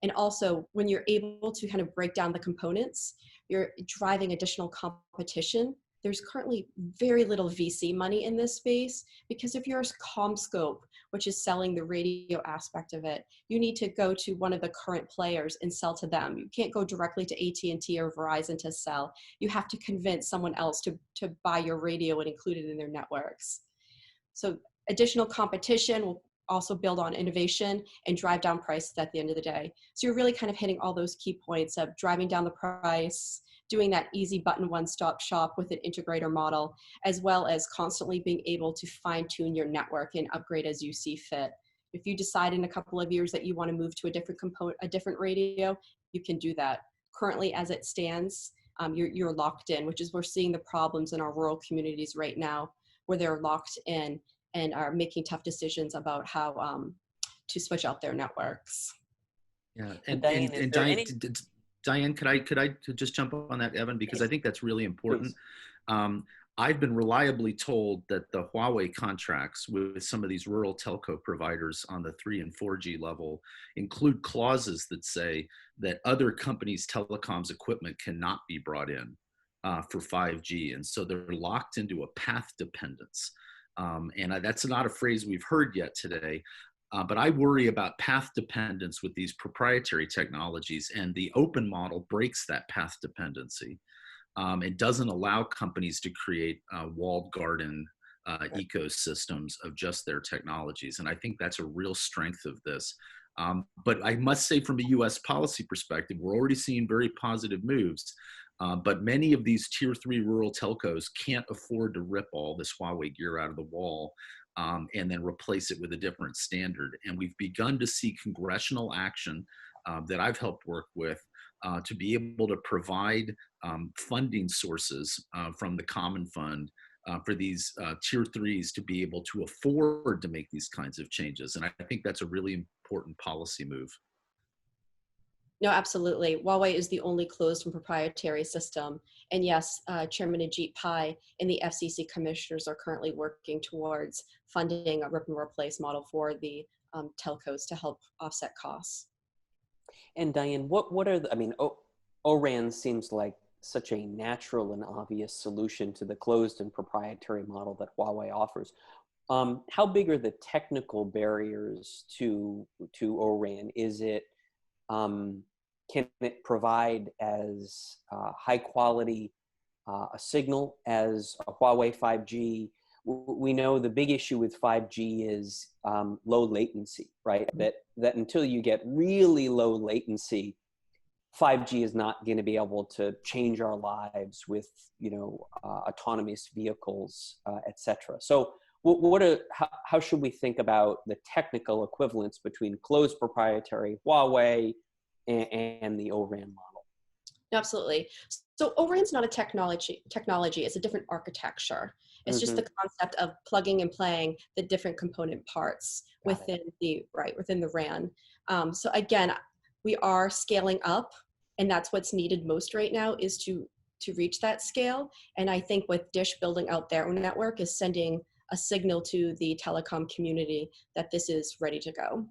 D: And also, when you're able to kind of break down the components, you're driving additional competition. There's currently very little VC money in this space, because if you're a CommScope, which is selling the radio aspect of it, you need to go to one of the current players and sell to them. You can't go directly to AT&T or Verizon to sell. You have to convince someone else to buy your radio and include it in their networks. So additional competition will also build on innovation and drive down prices at the end of the day. So you're really kind of hitting all those key points of driving down the price, doing that easy button one-stop shop with an integrator model, as well as constantly being able to fine-tune your network and upgrade as you see fit. If you decide in a couple of years that you want to move to a different radio, you can do that. Currently, as it stands, you're locked in, which is we're seeing the problems in our rural communities right now, where they're locked in and are making tough decisions about how to switch out their networks.
C: Yeah,
E: Diane,
C: Diane, could I just jump on that, Evan, because I think that's really important. I've been reliably told that the Huawei contracts with some of these rural telco providers on the 3 and 4G level include clauses that say that other companies' telecoms equipment cannot be brought in for 5G. And so they're locked into a path dependence. And that's not a phrase we've heard yet today. But I worry about path dependence with these proprietary technologies, and the open model breaks that path dependency. It doesn't allow companies to create walled garden ecosystems of just their technologies. And I think that's a real strength of this. But I must say, from a US policy perspective, we're already seeing very positive moves. But many of these tier 3 rural telcos can't afford to rip all this Huawei gear out of the wall and then replace it with a different standard. And we've begun to see congressional action that I've helped work with to be able to provide funding sources from the common fund for these tier threes to be able to afford to make these kinds of changes. And I think that's a really important policy move.
D: No, absolutely. Huawei is the only closed and proprietary system. And yes, Chairman Ajit Pai and the FCC commissioners are currently working towards funding a rip and replace model for the telcos to help offset costs.
A: And Diane, what are the, I mean, ORAN seems like such a natural and obvious solution to the closed and proprietary model that Huawei offers. How big are the technical barriers to ORAN? Is it, can it provide as high quality a signal as a Huawei 5G? We know the big issue with 5G is low latency, right? That until you get really low latency, 5G is not going to be able to change our lives with, autonomous vehicles, et cetera. So how should we think about the technical equivalence between closed proprietary Huawei and the ORAN model?
D: Absolutely. So ORAN's not a technology, it's a different architecture. It's just the concept of plugging and playing the different component parts within the RAN. So again, we are scaling up, and that's what's needed most right now is to reach that scale. And I think with Dish building out their own network is sending a signal to the telecom community that this is ready to go.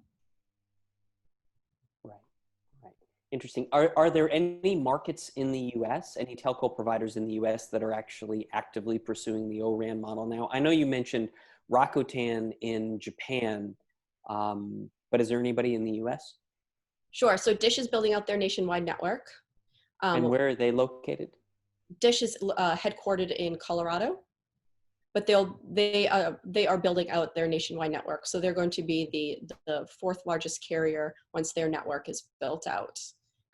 A: Right. Interesting. Are there any markets in the US, any telco providers in the US that are actually actively pursuing the ORAN model now? I know you mentioned Rakuten in Japan, but is there anybody in the US?
D: Sure. So Dish is building out their nationwide network.
A: And where are they located?
D: Dish is headquartered in Colorado, but they are building out their nationwide network. So they're going to be the fourth largest carrier once their network is built out.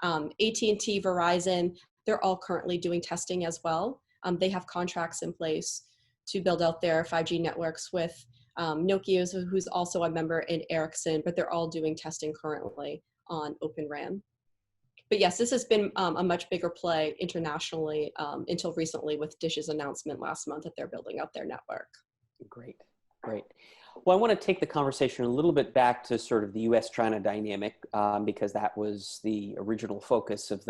D: AT&T, Verizon, they're all currently doing testing as well. They have contracts in place to build out their 5G networks with Nokia, who's also a member, in Ericsson, but they're all doing testing currently on Open RAN. But yes, this has been a much bigger play internationally until recently with Dish's announcement last month that they're building out their network.
A: Great. Well, I want to take the conversation a little bit back to sort of the US-China dynamic because that was the original focus of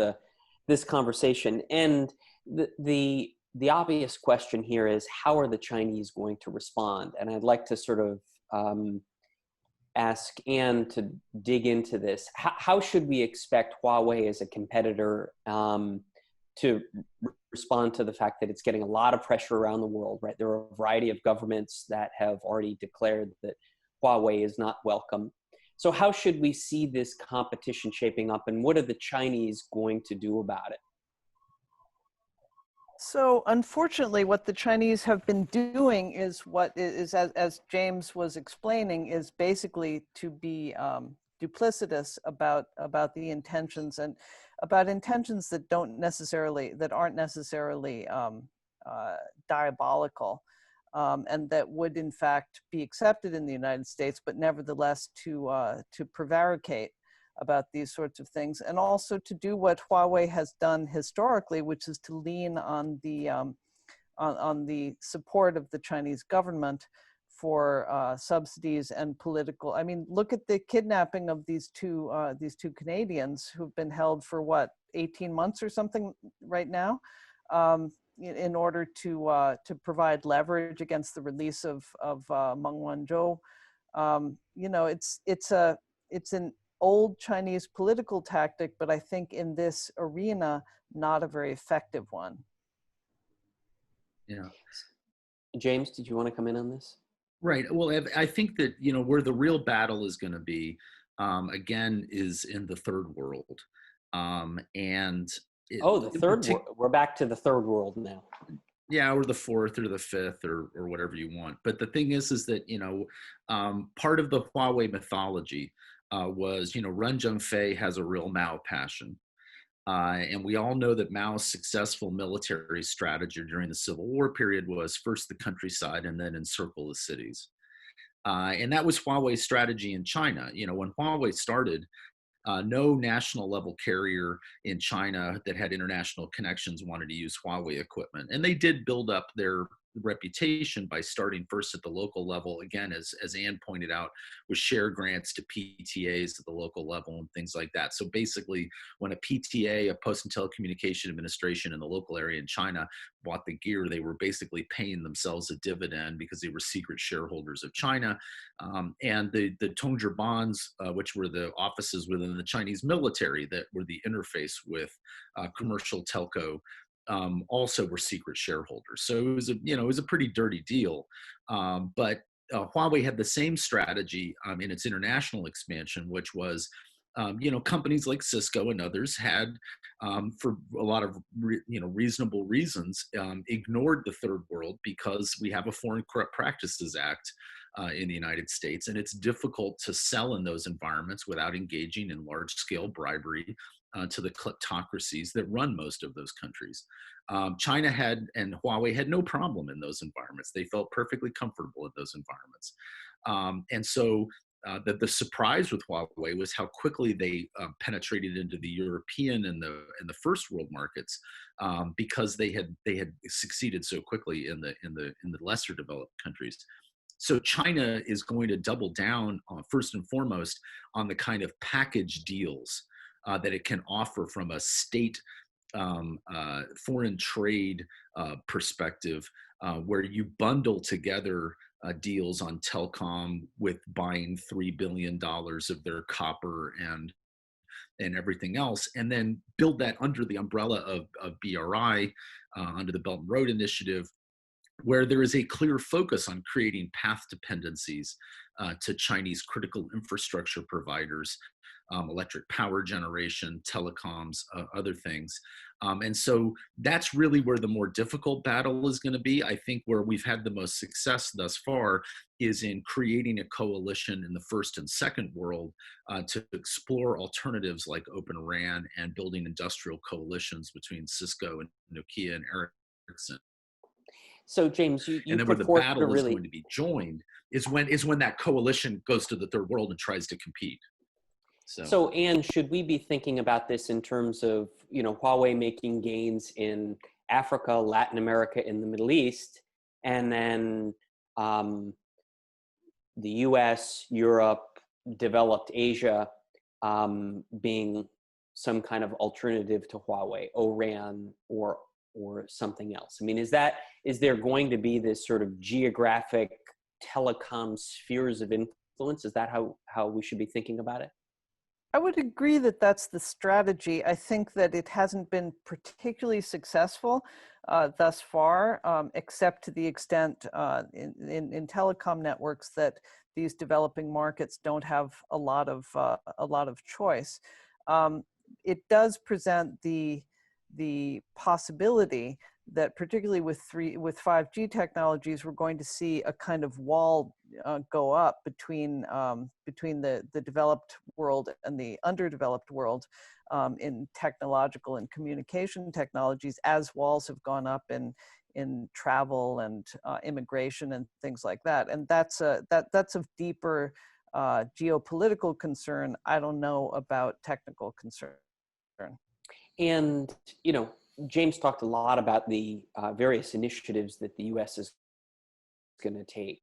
A: this conversation. And the obvious question here is, how are the Chinese going to respond? And I'd like to sort of ask Anne to dig into this. How should we expect Huawei as a competitor to respond to the fact that it's getting a lot of pressure around the world, right? There are a variety of governments that have already declared that Huawei is not welcome. So how should we see this competition shaping up, and what are the Chinese going to do about it?
B: So unfortunately, what the Chinese have been doing is what is, as James was explaining, is basically to be duplicitous about the intentions, and about intentions that aren't necessarily diabolical, and that would in fact be accepted in the United States, but nevertheless to prevaricate about these sorts of things, and also to do what Huawei has done historically, which is to lean on the support of the Chinese government for subsidies and political. I mean, look at the kidnapping of these two Canadians who've been held for what, 18 months or something right now, in order to provide leverage against the release of Meng Wanzhou. It's an old Chinese political tactic, but I think in this arena, not a very effective one.
C: Yeah.
A: James, did you want to come in on this?
C: Right. Well, I think that, where the real battle is going to be, again, is in the third world.
A: The third world. We're back to the third world now.
C: Yeah, or the fourth or the fifth or whatever you want. But the thing is that, part of the Huawei mythology was, Ren Zhengfei has a real Mao passion. And we all know that Mao's successful military strategy during the Civil War period was first the countryside and then encircle the cities. And that was Huawei's strategy in China. When Huawei started, No national level carrier in China that had international connections wanted to use Huawei equipment. And they did build up their reputation by starting first at the local level, again, as Ann pointed out, with share grants to PTAs at the local level and things like that. So basically, when a PTA, a Post and Telecommunication Administration in the local area in China, bought the gear, they were basically paying themselves a dividend because they were secret shareholders of China. And the Tongzhi bonds, which were the offices within the Chinese military that were the interface with commercial telco, also were secret shareholders. So it was it was a pretty dirty deal. But Huawei had the same strategy in its international expansion, which was, companies like Cisco and others had, for a lot of reasonable reasons, ignored the third world because we have a Foreign Corrupt Practices Act in the United States, and it's difficult to sell in those environments without engaging in large-scale bribery to the kleptocracies that run most of those countries. China had, and Huawei had, no problem in those environments. They felt perfectly comfortable in those environments. And so the surprise with Huawei was how quickly they penetrated into the European and the first world markets, because they had succeeded so quickly in the lesser developed countries. So China is going to double down first and foremost on the kind of package deals that it can offer from a state foreign trade perspective, where you bundle together deals on telecom with buying $3 billion of their copper and everything else, and then build that under the umbrella of BRI, under the Belt and Road Initiative, where there is a clear focus on creating path dependencies to Chinese critical infrastructure providers, electric power generation, telecoms, other things. And so that's really where the more difficult battle is going to be. I think where we've had the most success thus far is in creating a coalition in the first and second world to explore alternatives like Open RAN and building industrial coalitions between Cisco and Nokia and Ericsson.
A: So James, you
C: and then where
A: put
C: the
A: forth
C: battle
A: a
C: is
A: really
C: going to be joined is when that coalition goes to the third world and tries to compete.
A: So Anne, should we be thinking about this in terms of, Huawei making gains in Africa, Latin America, and the Middle East, and then the US, Europe, developed Asia being some kind of alternative to Huawei, ORAN or something else? I mean, is there going to be this sort of geographic telecom spheres of influence? Is that how we should be thinking about it?
B: I would agree that that's the strategy. I think that it hasn't been particularly successful thus far, except to the extent in telecom networks that these developing markets don't have a lot of choice. It does present the possibility that, particularly with 5G technologies, we're going to see a kind of wall go up between the developed world and the underdeveloped world in technological and communication technologies, as walls have gone up in travel and immigration and things like that. And that's of deeper geopolitical concern. I don't know about technical concern.
A: And, James talked a lot about the various initiatives that the U.S. is going to take,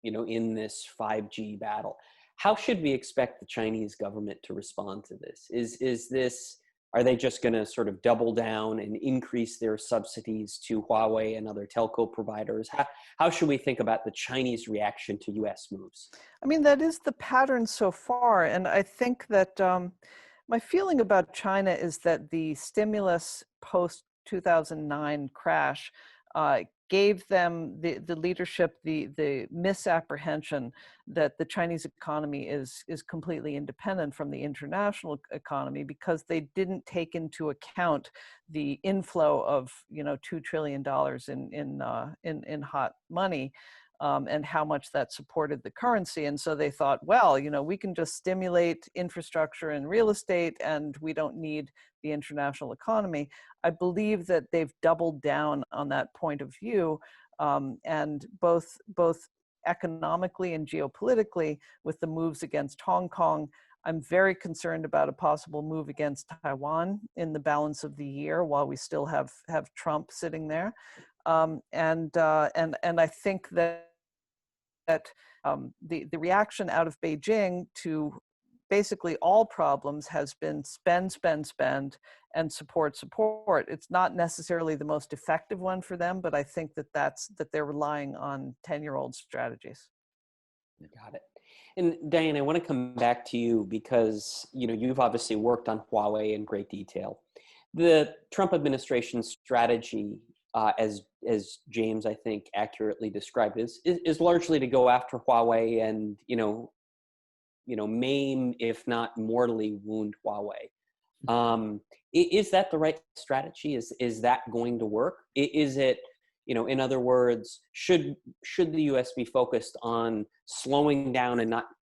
A: in this 5G battle. How should we expect the Chinese government to respond to this? Are they just going to sort of double down and increase their subsidies to Huawei and other telco providers? How should we think about the Chinese reaction to U.S. moves?
B: I mean, that is the pattern so far. And I think that my feeling about China is that the stimulus post-2009 crash gave them the leadership the misapprehension that the Chinese economy is completely independent from the international economy, because they didn't take into account the inflow of $2 trillion in hot money. And how much that supported the currency. And so they thought, well, we can just stimulate infrastructure and real estate and we don't need the international economy. I believe that they've doubled down on that point of view, and both economically and geopolitically, with the moves against Hong Kong, I'm very concerned about a possible move against Taiwan in the balance of the year while we still have Trump sitting there. And I think that the reaction out of Beijing to basically all problems has been spend, spend, spend, and support, support. It's not necessarily the most effective one for them, but I think that they're relying on 10-year-old strategies.
A: Got it. And Diane, I want to come back to you because you've obviously worked on Huawei in great detail. The Trump administration's strategy, as James I think accurately described, is largely to go after Huawei and maim, if not mortally wound Huawei. Is that the right strategy? Is that going to work? Is it? In other words, should the U.S. be focused on slowing down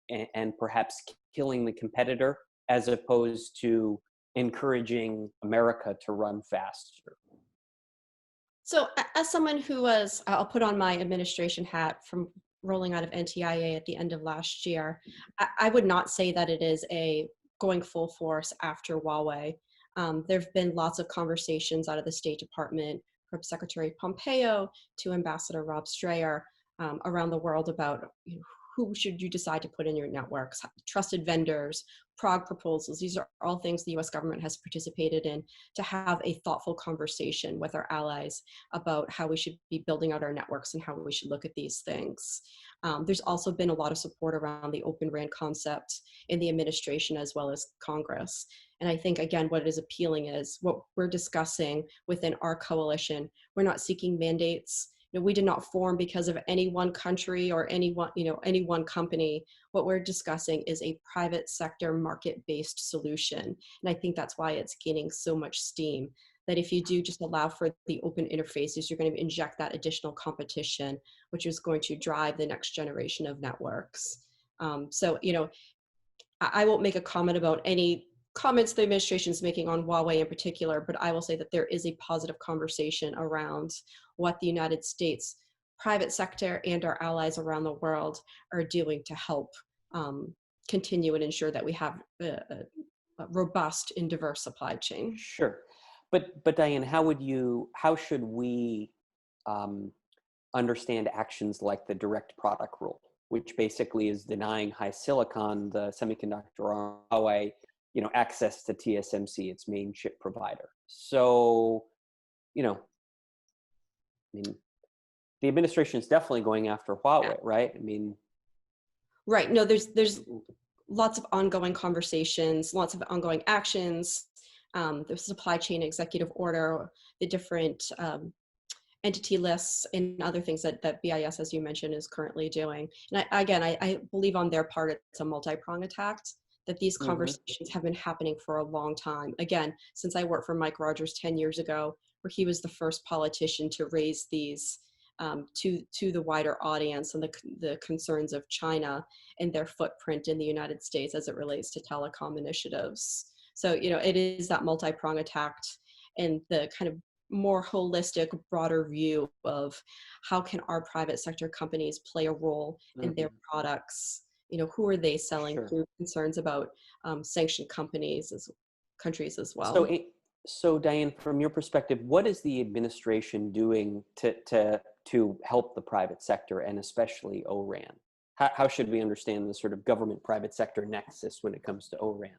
A: and perhaps killing the competitor as opposed to encouraging America to run faster?
D: So as someone who was, I'll put on my administration hat from rolling out of NTIA at the end of last year, I would not say that it is a going full force after Huawei. There have been lots of conversations out of the State Department, from Secretary Pompeo to Ambassador Rob Strayer, around the world about who should you decide to put in your networks, trusted vendors, Prague proposals. These are all things the US government has participated in to have a thoughtful conversation with our allies about how we should be building out our networks and how we should look at these things. There's also been a lot of support around the Open RAN concept in the administration as well as Congress. And I think, again, what is appealing is what we're discussing within our coalition. We're not seeking mandates. We did not form because of any one country or any one company. What we're discussing is a private sector market-based solution. And I think that's why it's gaining so much steam, that if you do just allow for the open interfaces, you're going to inject that additional competition, which is going to drive the next generation of networks. I won't make a comment about any comments the administration is making on Huawei in particular, but I will say that there is a positive conversation around what the United States private sector and our allies around the world are doing to help continue and ensure that we have a robust and diverse supply chain.
A: Sure. But Diane, how should we understand actions like the direct product rule, which basically is denying HiSilicon, the semiconductor arm of Huawei, access to TSMC, its main chip provider. So, the administration is definitely going after Huawei, right?
D: Right. No, there's lots of ongoing conversations, lots of ongoing actions. The supply chain executive order, the different entity lists and other things that BIS, as you mentioned, is currently doing. And I believe on their part, it's a multi-pronged attack, that these conversations have been happening for a long time. Again, since I worked for Mike Rogers 10 years ago, where he was the first politician to raise these to the wider audience and the concerns of China and their footprint in the United States as it relates to telecom initiatives. So, it is that multi-pronged attack and the kind of more holistic, broader view of how can our private sector companies play a role in their products. Who are they selling through concerns about sanctioned countries as well.
A: So Diane, from your perspective, what is the administration doing to help the private sector and especially ORAN? How should we understand the sort of government-private sector nexus when it comes to ORAN?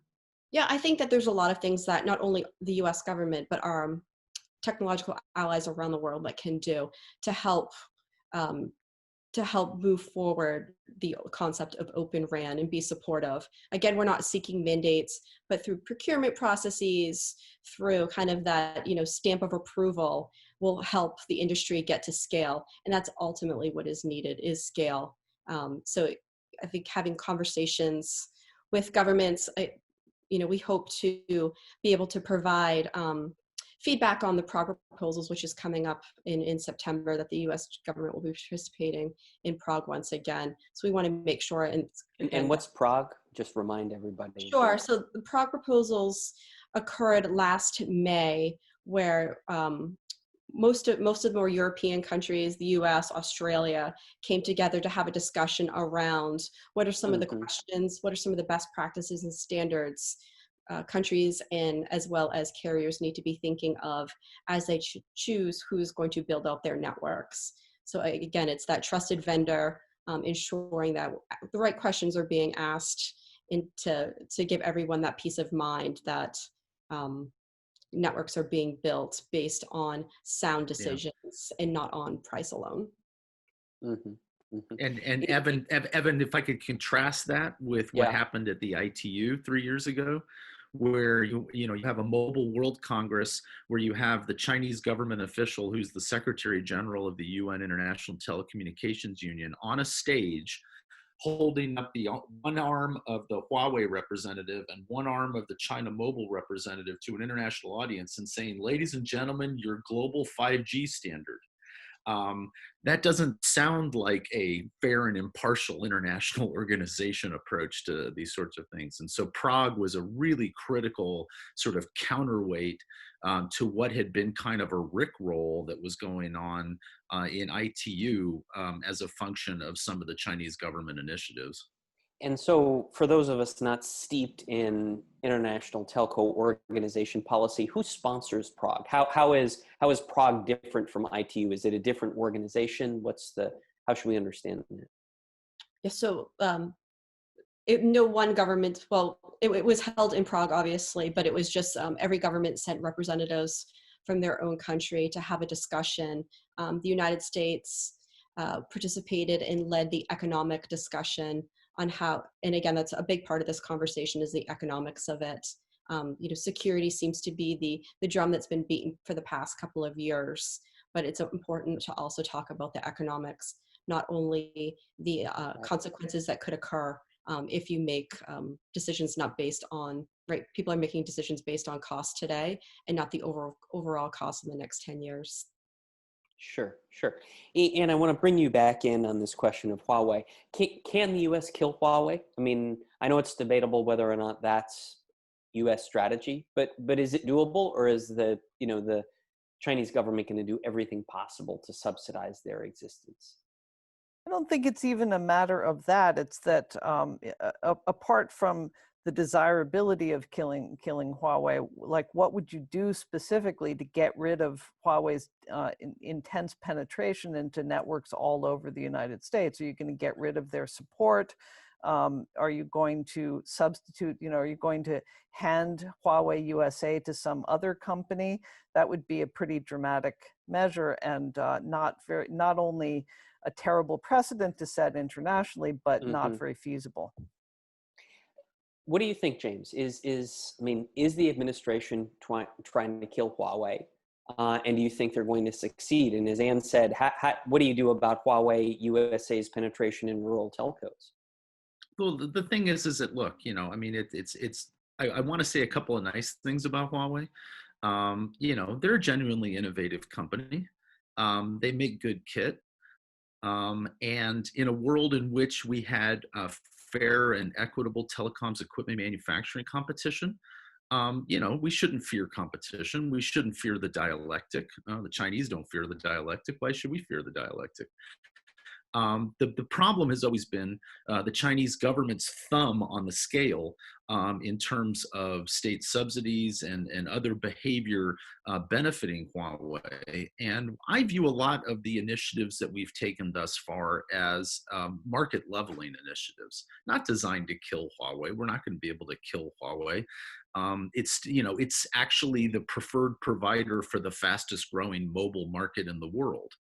D: Yeah, I think that there's a lot of things that not only the US government, but our technological allies around the world that can do to help move forward the concept of Open RAN and be supportive. Again, we're not seeking mandates, but through procurement processes, through kind of that, stamp of approval will help the industry get to scale. And that's ultimately what is needed, is scale. So I think having conversations with governments, we hope to be able to provide feedback on the Prague proposals, which is coming up in September, that the U.S. government will be participating in Prague once again. So we want to make sure. And
A: what's Prague? Just remind everybody.
D: Sure. So the Prague proposals occurred last May, where most of the more European countries, the US, Australia, came together to have a discussion around what are some of the questions, what are some of the best practices and standards countries and as well as carriers need to be thinking of as they choose who's going to build out their networks. So again, it's that trusted vendor, ensuring that the right questions are being asked and to give everyone that peace of mind that networks are being built based on sound decisions and not on price alone.
C: And Evan, if I could contrast that with what happened at the ITU 3 years ago, where you have a Mobile World Congress where you have the Chinese government official who's the Secretary General of the UN International Telecommunications Union on a stage holding up the one arm of the Huawei representative and one arm of the China Mobile representative to an international audience and saying, ladies and gentlemen, your global 5G standard. That doesn't sound like a fair and impartial international organization approach to these sorts of things. And so Prague was a really critical sort of counterweight to what had been kind of a rickroll that was going on in ITU as a function of some of the Chinese government initiatives.
A: And so for those of us not steeped in international telco organization policy, who sponsors Prague? How is Prague different from ITU? Is it a different organization? How should we understand it?
D: Yeah, so no one government, well, it was held in Prague, obviously, but it was just every government sent representatives from their own country to have a discussion. The United States participated and led the economic discussion on how, and again, that's a big part of this conversation is the economics of it. Security seems to be the drum that's been beaten for the past couple of years, but it's important to also talk about the economics, not only the consequences that could occur if you make decisions not based on, right, people are making decisions based on cost today and not the overall cost in the next 10 years.
A: Sure. And I want to bring you back in on this question of Huawei. Can the U.S. kill Huawei? I mean, I know it's debatable whether or not that's U.S. strategy, but is it doable, or is the Chinese government going to do everything possible to subsidize their existence?
B: I don't think it's even a matter of that. It's that apart from the desirability of killing Huawei, like what would you do specifically to get rid of Huawei's intense penetration into networks all over the United States? Are you going to get rid of their support? Are you going to substitute, are you going to hand Huawei USA to some other company? That would be a pretty dramatic measure and not only a terrible precedent to set internationally, but not very feasible.
A: What do you think, James? Is the administration trying to kill Huawei? And do you think they're going to succeed? And as Anne said, what do you do about Huawei USA's penetration in rural telcos?
C: Well, the thing is that, look, I want to say a couple of nice things about Huawei. They're a genuinely innovative company. They make good kit. And in a world in which we had fair and equitable telecoms equipment manufacturing competition, we shouldn't fear competition. We shouldn't fear the dialectic. The Chinese don't fear the dialectic. Why should we fear the dialectic? The problem has always been the Chinese government's thumb on the scale in terms of state subsidies and other behavior benefiting Huawei. And I view a lot of the initiatives that we've taken thus far as market leveling initiatives, not designed to kill Huawei. We're not going to be able to kill Huawei. It's actually the preferred provider for the fastest growing mobile market in the world.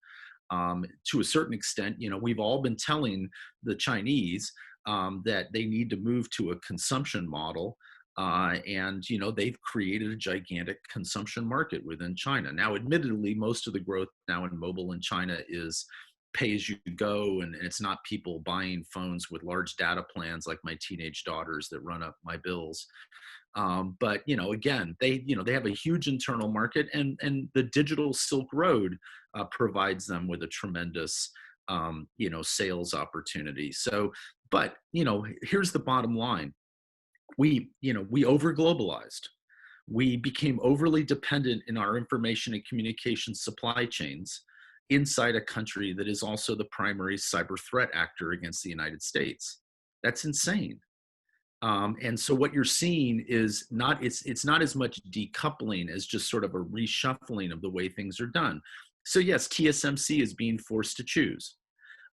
C: To a certain extent, we've all been telling the Chinese that they need to move to a consumption model. And they've created a gigantic consumption market within China. Now, admittedly, most of the growth now in mobile in China is pay as you go, and it's not people buying phones with large data plans like my teenage daughters that run up my bills. But again, they have a huge internal market, and the digital Silk Road provides them with a tremendous sales opportunity. So, but here's the bottom line: we over globalized. we became overly dependent in our information and communication supply chains inside a country that is also the primary cyber threat actor against the United States. That's insane. And so what you're seeing is it's not as much decoupling as just sort of a reshuffling of the way things are done. So yes, TSMC is being forced to choose.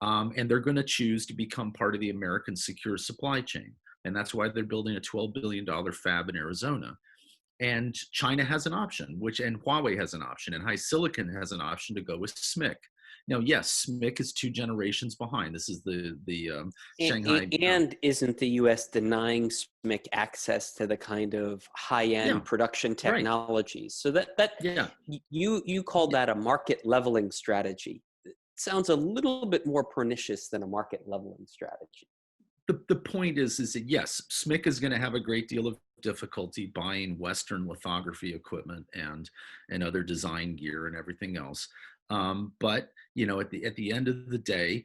C: And they're going to choose to become part of the American secure supply chain. And that's why they're building a $12 billion fab in Arizona. And China has an option, and Huawei has an option, and HiSilicon has an option to go with SMIC. Now, yes, SMIC is 2 generations behind. This is the Shanghai.
A: And isn't the U.S. denying SMIC access to the kind of high-end production technologies? Right. So you called that a market leveling strategy. It sounds a little bit more pernicious than a market leveling strategy.
C: The point is that yes, SMIC is going to have a great deal of difficulty buying Western lithography equipment and other design gear and everything else. But at the end of the day,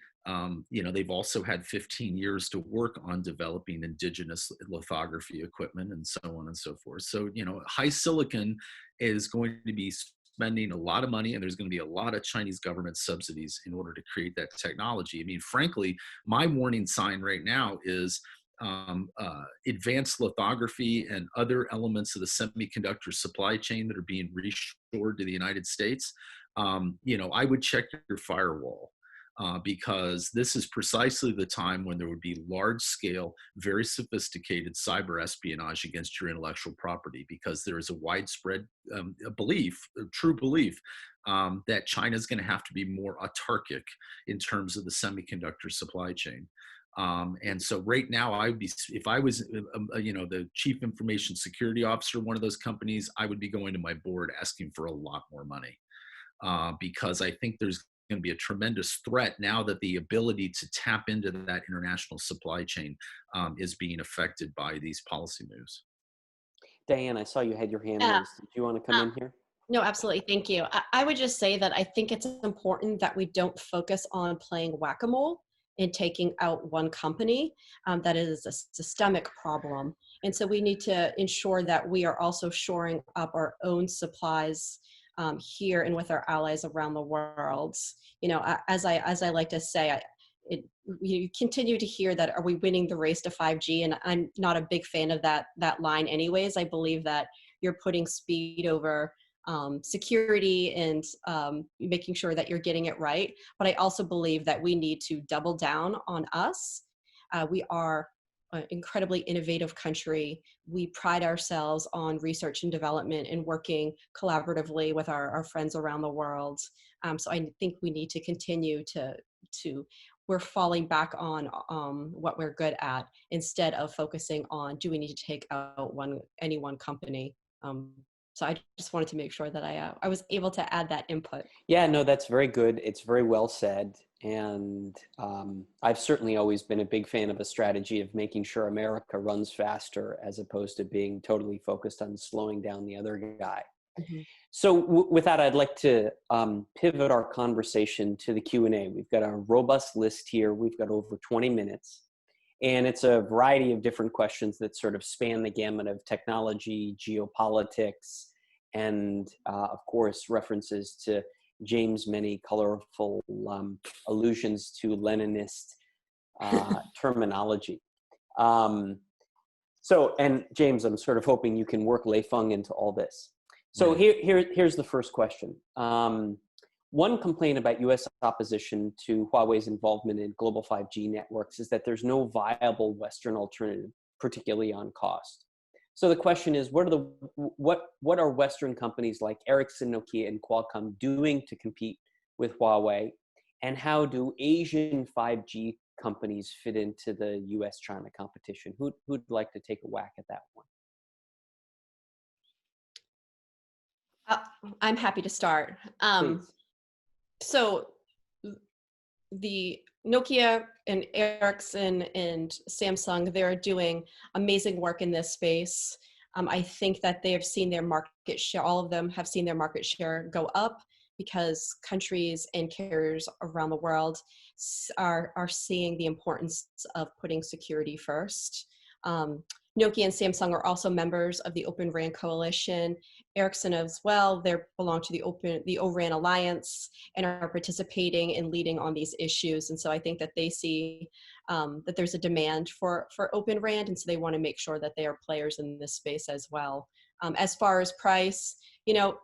C: they've also had 15 years to work on developing indigenous lithography equipment and so on and so forth. So HiSilicon is going to be spending a lot of money, and there's going to be a lot of Chinese government subsidies in order to create that technology. I mean, frankly, my warning sign right now is advanced lithography and other elements of the semiconductor supply chain that are being reshored to the United States. I would check your firewall. Because this is precisely the time when there would be large-scale, very sophisticated cyber espionage against your intellectual property, because there is a widespread true belief, that China is going to have to be more autarkic in terms of the semiconductor supply chain. And so right now, if I was, the chief information security officer of one of those companies, I would be going to my board asking for a lot more money, because I think there's going to be a tremendous threat now that the ability to tap into that international supply chain is being affected by these policy moves.
A: Diane, I saw you had your hand raised. Do you want to come in here?
D: No, absolutely. Thank you. I would just say that I think it's important that we don't focus on playing whack-a-mole and taking out one company. That is a systemic problem. And so we need to ensure that we are also shoring up our own supplies here and with our allies around the world. As I like to say, you continue to hear that, are we winning the race to 5G? And I'm not a big fan of that line anyways. I believe that you're putting speed over security and making sure that you're getting it right. But I also believe that we need to double down on us. We are an incredibly innovative country. We pride ourselves on research and development and working collaboratively with our friends around the world. So I think we need to continue we're falling back on what we're good at instead of focusing on, do we need to take out any one company? So I just wanted to make sure that I was able to add that input.
A: Yeah, no, that's very good. It's very well said. And I've certainly always been a big fan of a strategy of making sure America runs faster as opposed to being totally focused on slowing down the other guy. Mm-hmm. So with that, I'd like to pivot our conversation to the Q&A. We've got a robust list here. We've got over 20 minutes. And it's a variety of different questions that sort of span the gamut of technology, geopolitics, and of course, references to James' many colorful allusions to Leninist terminology. And James, I'm sort of hoping you can work Lei Feng into all this. So here's the first question. One complaint about U.S. opposition to Huawei's involvement in global 5G networks is that there's no viable Western alternative, particularly on cost. So the question is, what are Western companies like Ericsson, Nokia, and Qualcomm doing to compete with Huawei? And how do Asian 5G companies fit into the U.S.-China competition? Who'd like to take a whack at that one?
D: I'm happy to start. So the Nokia and Ericsson and Samsung, they're doing amazing work in this space. I think that they have seen their market share, all of them have seen their market share go up because countries and carriers around the world are seeing the importance of putting security first. Nokia and Samsung are also members of the Open RAN Coalition. Ericsson as well, they belong to the O-RAN Alliance and are participating and leading on these issues. And so I think that they see that there's a demand for Open RAN, and so they want to make sure that they are players in this space as well. As far as price, you know,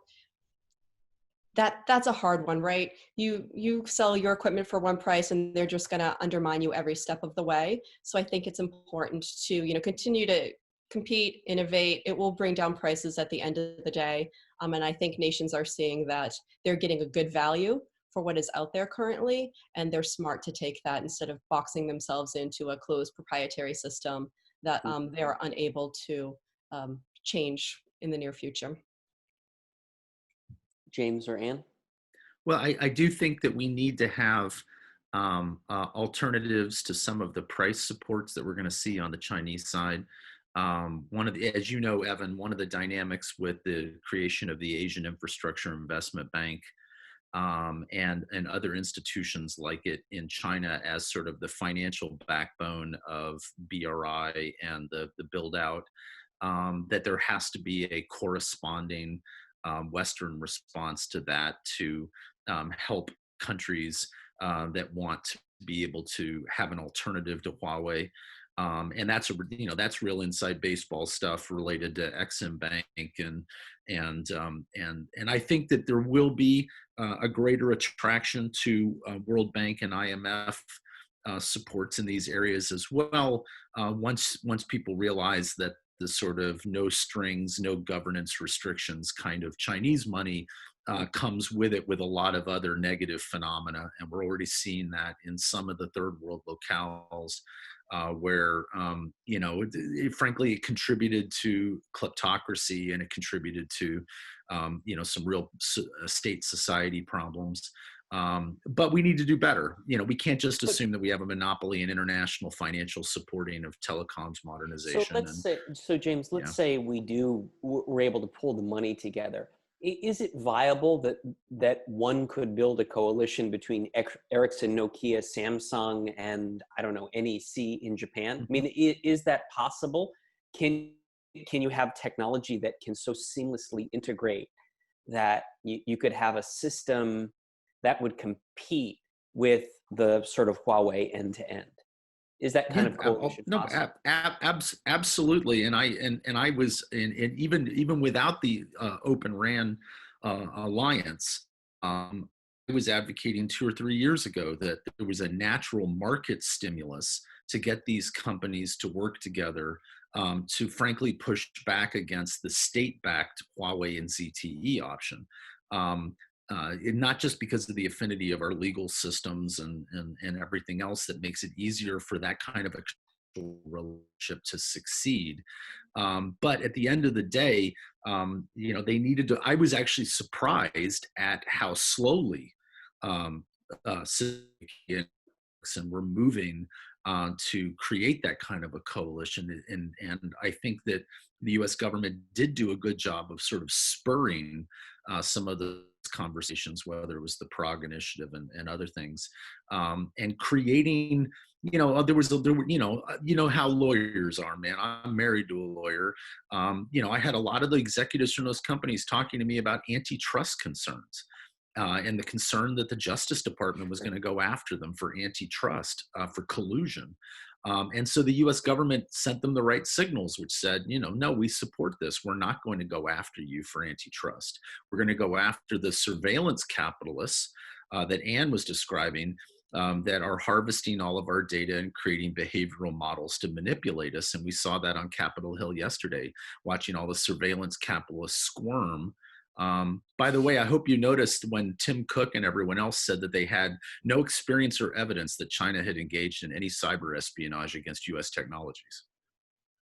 D: that's a hard one, right? You sell your equipment for one price and they're just going to undermine you every step of the way. So I think it's important to, you know, continue to compete, innovate. It will bring down prices at the end of the day. And I think nations are seeing that they're getting a good value for what is out there currently, and they're smart to take that instead of boxing themselves into a closed proprietary system that they are unable to change in the near future.
A: James or Ann?
C: Well, I do think that we need to have alternatives to some of the price supports that we're going to see on the Chinese side. One of the, as you know, Evan, one of the dynamics with the creation of the Asian Infrastructure Investment Bank and other institutions like it in China as sort of the financial backbone of BRI and the build out, that there has to be a corresponding Western response to that to help countries that want to be able to have an alternative to Huawei. And that's that's real inside baseball stuff related to Exim Bank and I think that there will be a greater attraction to World Bank and IMF supports in these areas as well. Once people realize that the sort of no strings, no governance restrictions kind of Chinese money comes with it with a lot of other negative phenomena. And we're already seeing that in some of the third world locales where, frankly, it contributed to kleptocracy and it contributed to, some real state society problems. But we need to do better. We can't just assume that we have a monopoly in international financial supporting of telecoms modernization.
A: So James, let's say we're able to pull the money together. Is it viable that one could build a coalition between Ericsson, Nokia, Samsung, and I don't know, NEC in Japan? I mean, is that possible? Can you have technology that can so seamlessly integrate that you could have a system that would compete with the sort of Huawei end to end? Is that kind of coalition possible?
C: Absolutely. And I was even without the Open RAN alliance, I was advocating 2 or 3 years ago that there was a natural market stimulus to get these companies to work together to frankly push back against the state-backed Huawei and ZTE option. Not just because of the affinity of our legal systems and everything else that makes it easier for that kind of a relationship to succeed. But at the end of the day, they needed to, I was actually surprised at how slowly and we're moving to create that kind of a coalition. And I think that the US government did do a good job of sort of spurring some of the conversations, whether it was the Prague Initiative and other things, and creating, how lawyers are, man. I'm married to a lawyer. I had a lot of the executives from those companies talking to me about antitrust concerns. And the concern that the Justice Department was going to go after them for antitrust, for collusion. And so the US government sent them the right signals, which said, no, we support this. We're not going to go after you for antitrust. We're going to go after the surveillance capitalists that Ann was describing that are harvesting all of our data and creating behavioral models to manipulate us. And we saw that on Capitol Hill yesterday, watching all the surveillance capitalists squirm. By the way, I hope you noticed when Tim Cook and everyone else said that they had no experience or evidence that China had engaged in any cyber espionage against US technologies.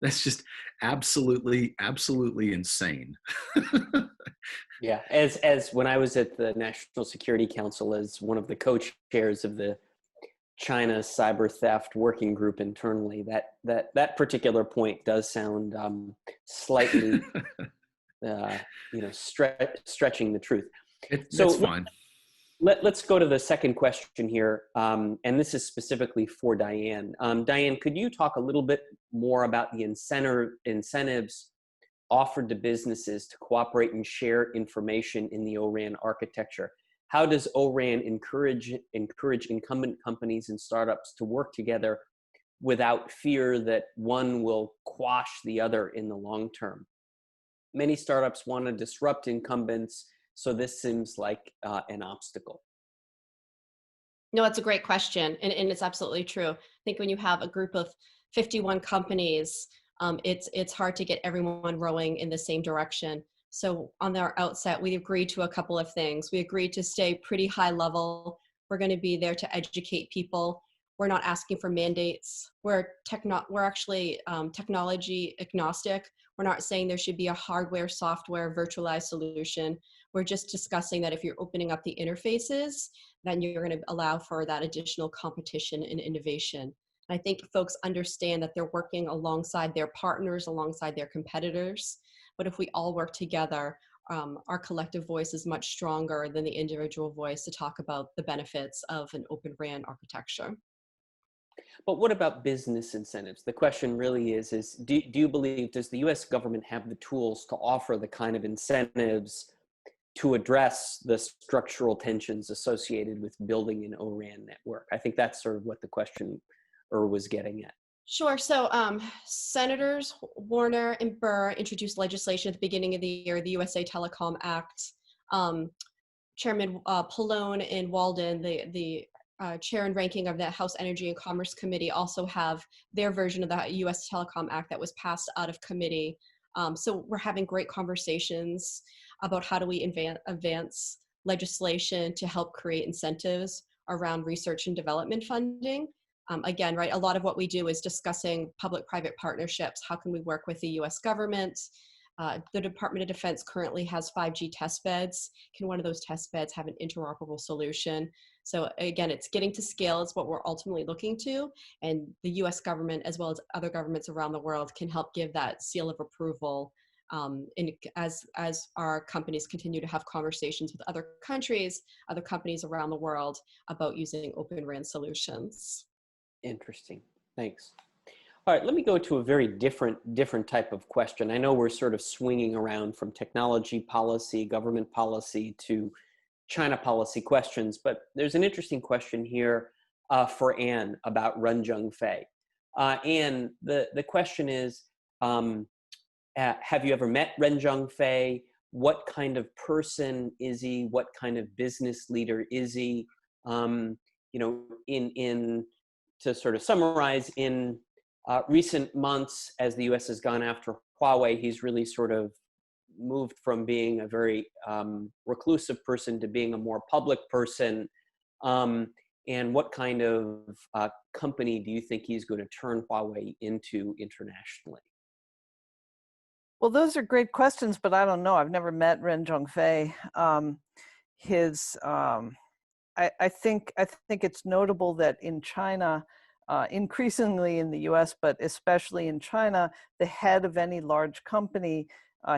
C: That's just absolutely, absolutely insane.
A: Yeah, as when I was at the National Security Council as one of the co-chairs of the China cyber theft working group internally, that particular point does sound slightly stretching the truth.
C: That's fine.
A: Let's go to the second question here, and this is specifically for Diane. Diane, could you talk a little bit more about the incentives offered to businesses to cooperate and share information in the ORAN architecture? How does ORAN encourage incumbent companies and startups to work together without fear that one will quash the other in the long term? Many startups want to disrupt incumbents, so this seems like an obstacle.
D: No, that's a great question. And it's absolutely true. I think when you have a group of 51 companies, it's hard to get everyone rowing in the same direction. So on our outset, we agreed to a couple of things. We agreed to stay pretty high level. We're going to be there to educate people. We're not asking for mandates. We're actually technology agnostic. We're not saying there should be a hardware, software, virtualized solution. We're just discussing that if you're opening up the interfaces, then you're going to allow for that additional competition and innovation. I think folks understand that they're working alongside their partners, alongside their competitors. But if we all work together, our collective voice is much stronger than the individual voice to talk about the benefits of an open RAN architecture.
A: But what about business incentives? The question really is do you believe, does the US government have the tools to offer the kind of incentives to address the structural tensions associated with building an ORAN network? I think that's sort of what the question was getting at.
D: Sure. So Senators Warner and Burr introduced legislation at the beginning of the year, the USA Telecom Act. Chairman Pallone and Walden, the chair and ranking of the House Energy and Commerce Committee, also have their version of the US Telecom Act that was passed out of committee. So we're having great conversations about how do we advance legislation to help create incentives around research and development funding. Again, right, a lot of what we do is discussing public-private partnerships. How can we work with the US government? The Department of Defense currently has 5G test beds. Can one of those test beds have an interoperable solution? So again, it's getting to scale is what we're ultimately looking to. And the US government, as well as other governments around the world, can help give that seal of approval as our companies continue to have conversations with other countries, other companies around the world about using Open RAN solutions.
A: Interesting. Thanks. All right, let me go to a very different type of question. I know we're sort of swinging around from technology policy, government policy to China policy questions, but there's an interesting question here for Anne about Ren Zhengfei. Anne, the question is, have you ever met Ren Zhengfei? What kind of person is he? What kind of business leader is he? To sort of summarize, in recent months, as the US has gone after Huawei, he's really sort of moved from being a very reclusive person to being a more public person. And what kind of company do you think he's going to turn Huawei into internationally?
B: Well, those are great questions, but I don't know. I've never met Ren Zhengfei. I think it's notable that in China, increasingly in the US, but especially in China, the head of any large company,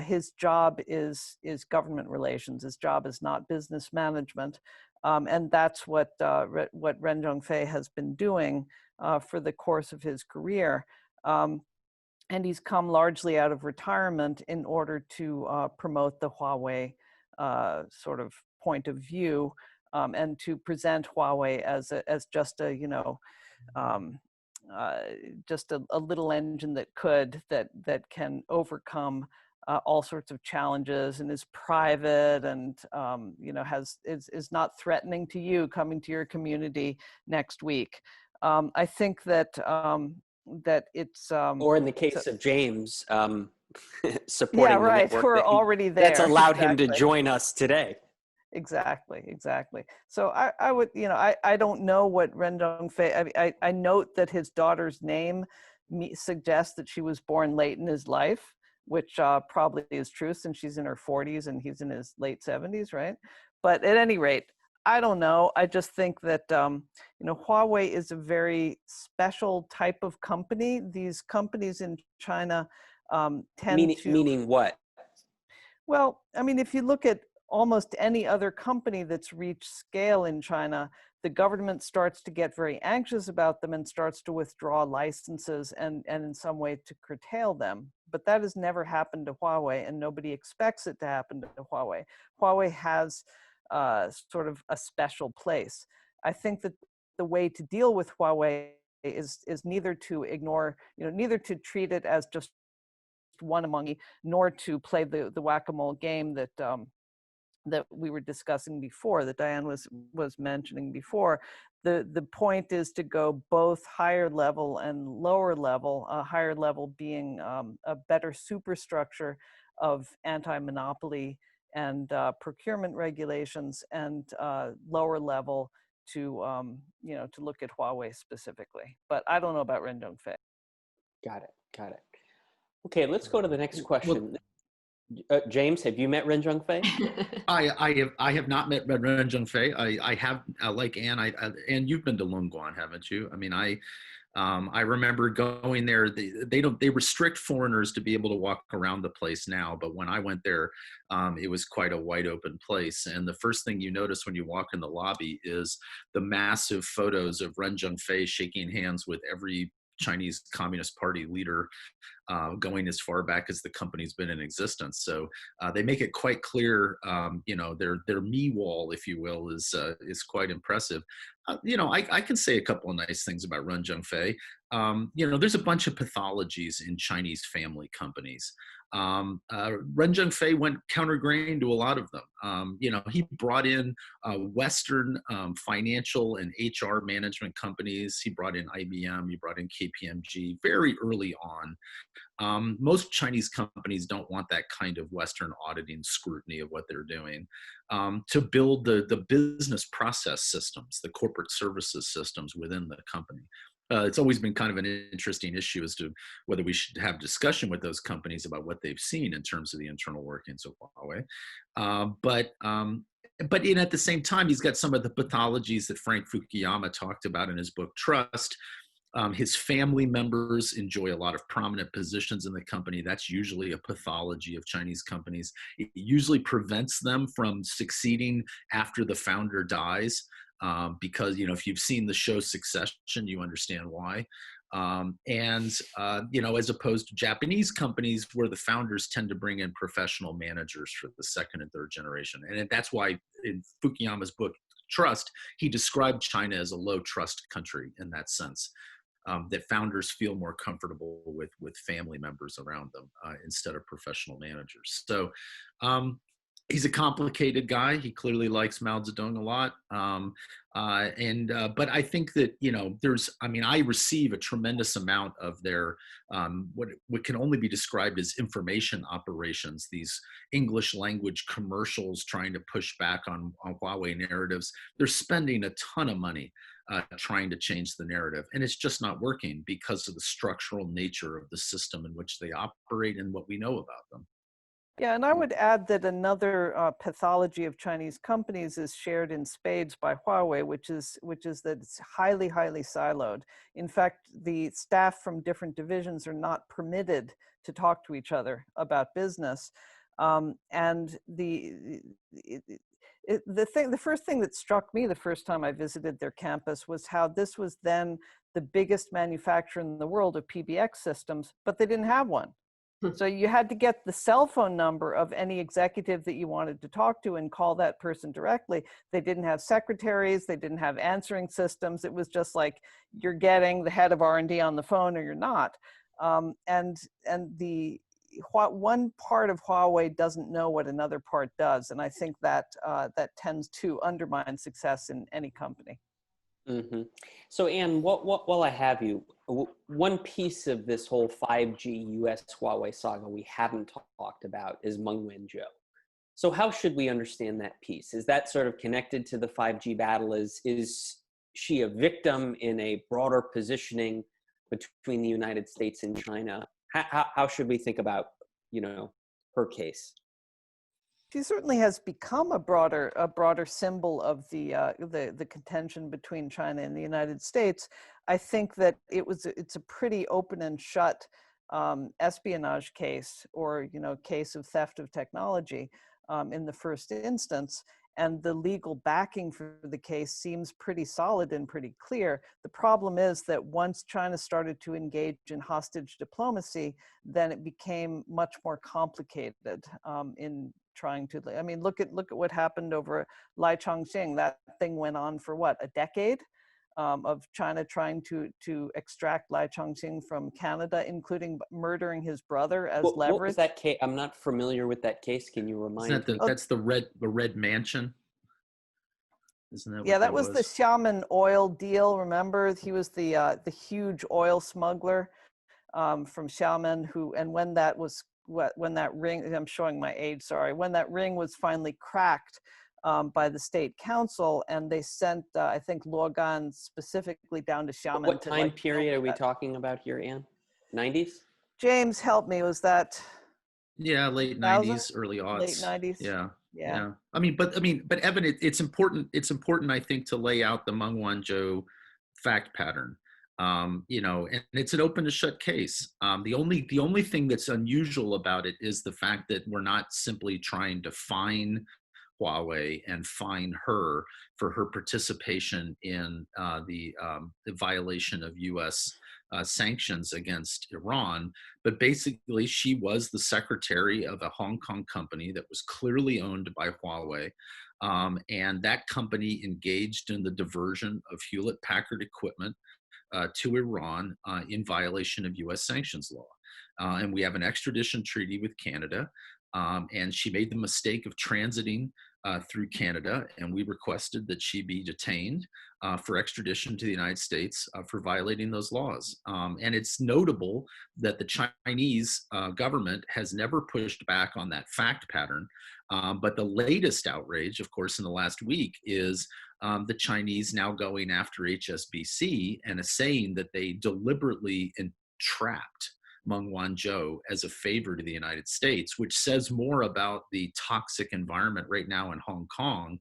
B: his job is government relations. His job is not business management. And that's what Ren Zhengfei has been doing for the course of his career. And he's come largely out of retirement in order to promote the Huawei sort of point of view, and to present Huawei as just a just a little engine that can overcome all sorts of challenges, and is private, and is not threatening to you coming to your community next week. I think that it's
A: or in the case of James, supporting
B: yeah, right.
A: the network,
B: We're already there.
A: that's allowed
B: exactly.
A: him to join us today.
B: Exactly. So I would, I don't know what Ren Zhengfei, I note that his daughter's name suggests that she was born late in his life, which probably is true since she's in her 40s and he's in his late 70s, right? But at any rate, I don't know. I just think that, Huawei is a very special type of company. These companies in China tend to...
A: Meaning what?
B: Well, I mean, if you look at almost any other company that's reached scale in China, the government starts to get very anxious about them and starts to withdraw licenses and in some way to curtail them. But that has never happened to Huawei, and nobody expects it to happen to Huawei. Huawei has sort of a special place. I think that the way to deal with Huawei is neither to ignore, neither to treat it as just one among many, nor to play the whack-a-mole game that that we were discussing before, that Diane was mentioning before. The point is to go both higher level and lower level, higher level being a better superstructure of anti-monopoly and procurement regulations, and lower level to to look at Huawei specifically. But I don't know about Ren Zhengfei.
A: Got it. Okay, let's go to the next question. James, have you met Ren Zhengfei?
C: I have not met Ren Zhengfei. I have, like Anne, Anne, you've been to Longguan, haven't you? I mean, I remember going there. They restrict foreigners to be able to walk around the place now, but when I went there, it was quite a wide open place. And the first thing you notice when you walk in the lobby is the massive photos of Ren Zhengfei shaking hands with every Chinese Communist Party leader, going as far back as the company's been in existence. So they make it quite clear, their me wall, if you will, is quite impressive. I can say a couple of nice things about Ren Zhengfei. There's a bunch of pathologies in Chinese family companies. Ren Zhengfei went countergrain to a lot of them. He brought in Western financial and HR management companies. He brought in IBM, he brought in KPMG very early on. Most Chinese companies don't want that kind of Western auditing scrutiny of what they're doing. To build the business process systems, the corporate services systems within the company. It's always been kind of an interesting issue as to whether we should have discussion with those companies about what they've seen in terms of the internal workings of Huawei. But at the same time, he's got some of the pathologies that Frank Fukuyama talked about in his book, Trust. His family members enjoy a lot of prominent positions in the company. That's usually a pathology of Chinese companies. It usually prevents them from succeeding after the founder dies, because, if you've seen the show Succession, you understand why. As opposed to Japanese companies where the founders tend to bring in professional managers for the second and third generation. And that's why in Fukuyama's book, Trust, he described China as a low trust country in that sense. That founders feel more comfortable with family members around them instead of professional managers. So he's a complicated guy. He clearly likes Mao Zedong a lot. But I think that, I receive a tremendous amount of their, what can only be described as information operations, these English language commercials trying to push back on Huawei narratives. They're spending a ton of money trying to change the narrative. And it's just not working because of the structural nature of the system in which they operate and what we know about them.
B: Yeah, and I would add that another pathology of Chinese companies is shared in spades by Huawei, which is that it's highly, highly siloed. In fact, the staff from different divisions are not permitted to talk to each other about business. And the first thing that struck me the first time I visited their campus was how this was then the biggest manufacturer in the world of PBX systems, but they didn't have one. So you had to get the cell phone number of any executive that you wanted to talk to and call that person directly. They didn't have secretaries. They didn't have answering systems. It was just like, you're getting the head of R&D on the phone or you're not. And one part of Huawei doesn't know what another part does. And I think that that tends to undermine success in any company.
A: Mm-hmm. So Anne, while I have you, one piece of this whole 5G US Huawei saga we haven't talked about is Meng Wanzhou. So how should we understand that piece? Is that sort of connected to the 5G battle? Is she a victim in a broader positioning between the United States and China? How should we think about, her case?
B: She certainly has become a broader symbol of the contention between China and the United States. I think that it's a pretty open and shut espionage case, or case of theft of technology. in the first instance. And the legal backing for the case seems pretty solid and pretty clear. The problem is that once China started to engage in hostage diplomacy, then it became much more complicated in trying to, I mean, look at what happened over Lai Changxing. That thing went on for what, a decade? Of China trying to extract Lai Changxing from Canada, including murdering his brother as leverage.
A: What was that case? I'm not familiar with that case. Can you remind me?
C: That's the red mansion? Isn't that what
B: yeah, that was the Xiamen oil deal. Remember, he was the huge oil smuggler from Xiamen and when that ring, I'm showing my age, sorry, when that ring was finally cracked by the state council, and they sent, I think, Luogan specifically down to Xiamen.
A: What time period are we talking about here, Anne? 90s?
B: James, help me. Was that?
C: Yeah, late 90s, early aughts.
B: Late 90s.
C: Yeah. I mean, but Evan, it's important, I think, to lay out the Meng Wanzhou fact pattern. And it's an open to shut case. The only thing that's unusual about it is the fact that we're not simply trying to fine Huawei and fine her for her participation in the violation of U.S. Sanctions against Iran, but basically she was the secretary of a Hong Kong company that was clearly owned by Huawei, and that company engaged in the diversion of Hewlett-Packard equipment to Iran in violation of U.S. sanctions law. And we have an extradition treaty with Canada, and she made the mistake of transiting through Canada, and we requested that she be detained for extradition to the United States for violating those laws. And it's notable that the Chinese government has never pushed back on that fact pattern. But the latest outrage, of course, in the last week is the Chinese now going after HSBC and saying that they deliberately entrapped Meng Wanzhou as a favor to the United States, which says more about the toxic environment right now in Hong Kong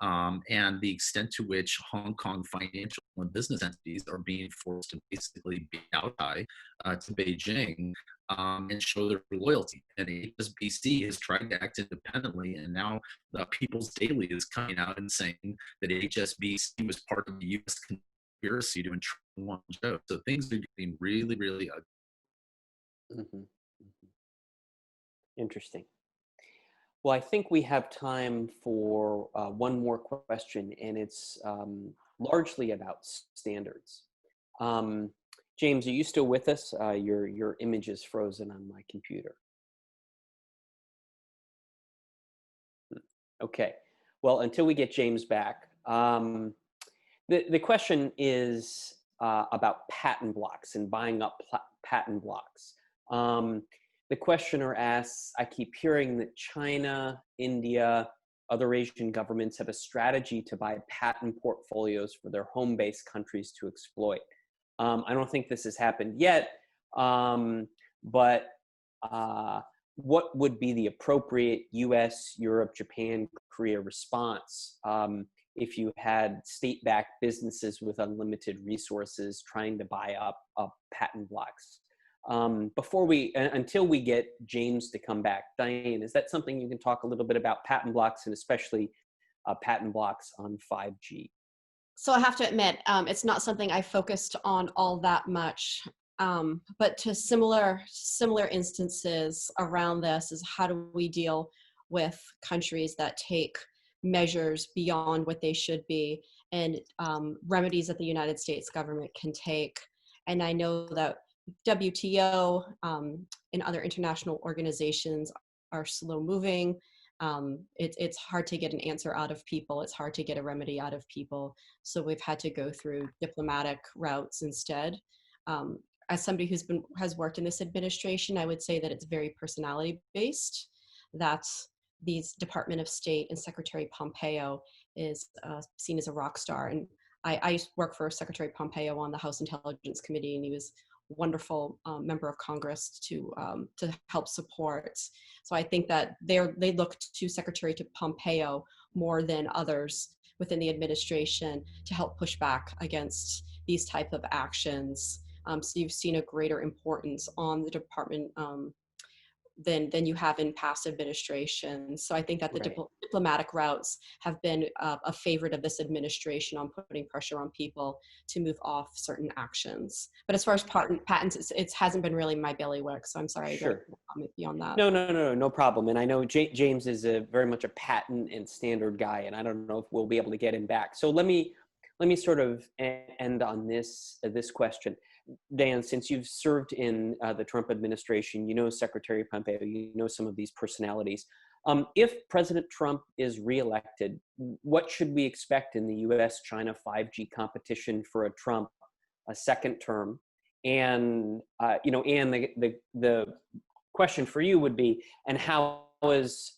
C: and the extent to which Hong Kong financial and business entities are being forced to basically be outside to Beijing and show their loyalty. And HSBC has tried to act independently, and now People's Daily is coming out and saying that HSBC was part of the U.S. conspiracy to entrap Wanzhou. So things are getting really, really ugly.
A: Mm-hmm. Mm-hmm. Interesting. Well, I think we have time for one more question, and it's largely about standards. James, are you still with us? Your image is frozen on my computer. Okay. Well, until we get James back, the question is about patent blocks and buying up patent blocks. The questioner asks, I keep hearing that China, India, other Asian governments have a strategy to buy patent portfolios for their home-based countries to exploit. I don't think this has happened yet, but what would be the appropriate US, Europe, Japan, Korea response if you had state-backed businesses with unlimited resources trying to buy up patent blocks? Until we get James to come back, Diane, is that something you can talk a little bit about, patent blocks, and especially patent blocks on 5G?
D: So I have to admit, it's not something I focused on all that much, but to similar instances around this is how do we deal with countries that take measures beyond what they should be, and remedies that the United States government can take. And I know that WTO and other international organizations are slow moving. It's hard to get an answer out of people. It's hard to get a remedy out of people. So we've had to go through diplomatic routes instead. As somebody has worked in this administration, I would say that it's very personality based. That these Department of State and Secretary Pompeo is seen as a rock star. And I worked for Secretary Pompeo on the House Intelligence Committee, and he was wonderful member of Congress to help support. So I think that they looked to Secretary Pompeo more than others within the administration to help push back against these type of actions. So you've seen a greater importance on the department than you have in past administrations. So I think that the
A: Right.
D: diplomatic routes have been a favorite of this administration on putting pressure on people to move off certain actions. But as far as patents, it hasn't been really my bailiwick. So I'm sorry I don't
A: Sure.
D: comment beyond that.
A: No problem. And I know James is very much a patent and standard guy, and I don't know if we'll be able to get him back. So let me sort of end on this question. Dan, since you've served in the Trump administration, you know Secretary Pompeo, you know some of these personalities. If President Trump is reelected, what should we expect in the U.S.-China 5G competition for a Trump a second term? And and the question for you would be, and how is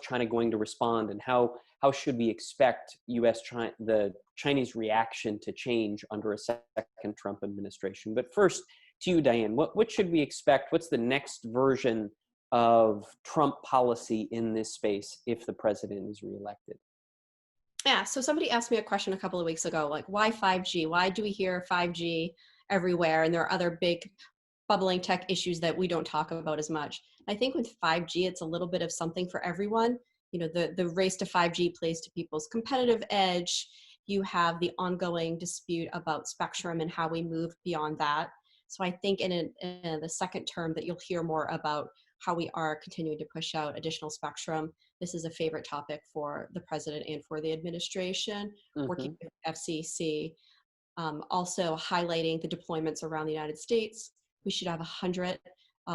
A: China going to respond, and how should we expect the Chinese reaction to change under a second Trump administration? But first, to you, Diane, what should we expect? What's the next version of Trump policy in this space if the president is reelected?
D: Yeah, so somebody asked me a question a couple of weeks ago, like, why 5G? Why do we hear 5G everywhere? And there are other big bubbling tech issues that we don't talk about as much. I think with 5G, it's a little bit of something for everyone. You know, the race to 5G plays to people's competitive edge. You have the ongoing dispute about spectrum and how we move beyond that. So I think in the second term that you'll hear more about how we are continuing to push out additional spectrum. This is a favorite topic for the president and for the administration, working with FCC, also highlighting the deployments around the United States. We should have 100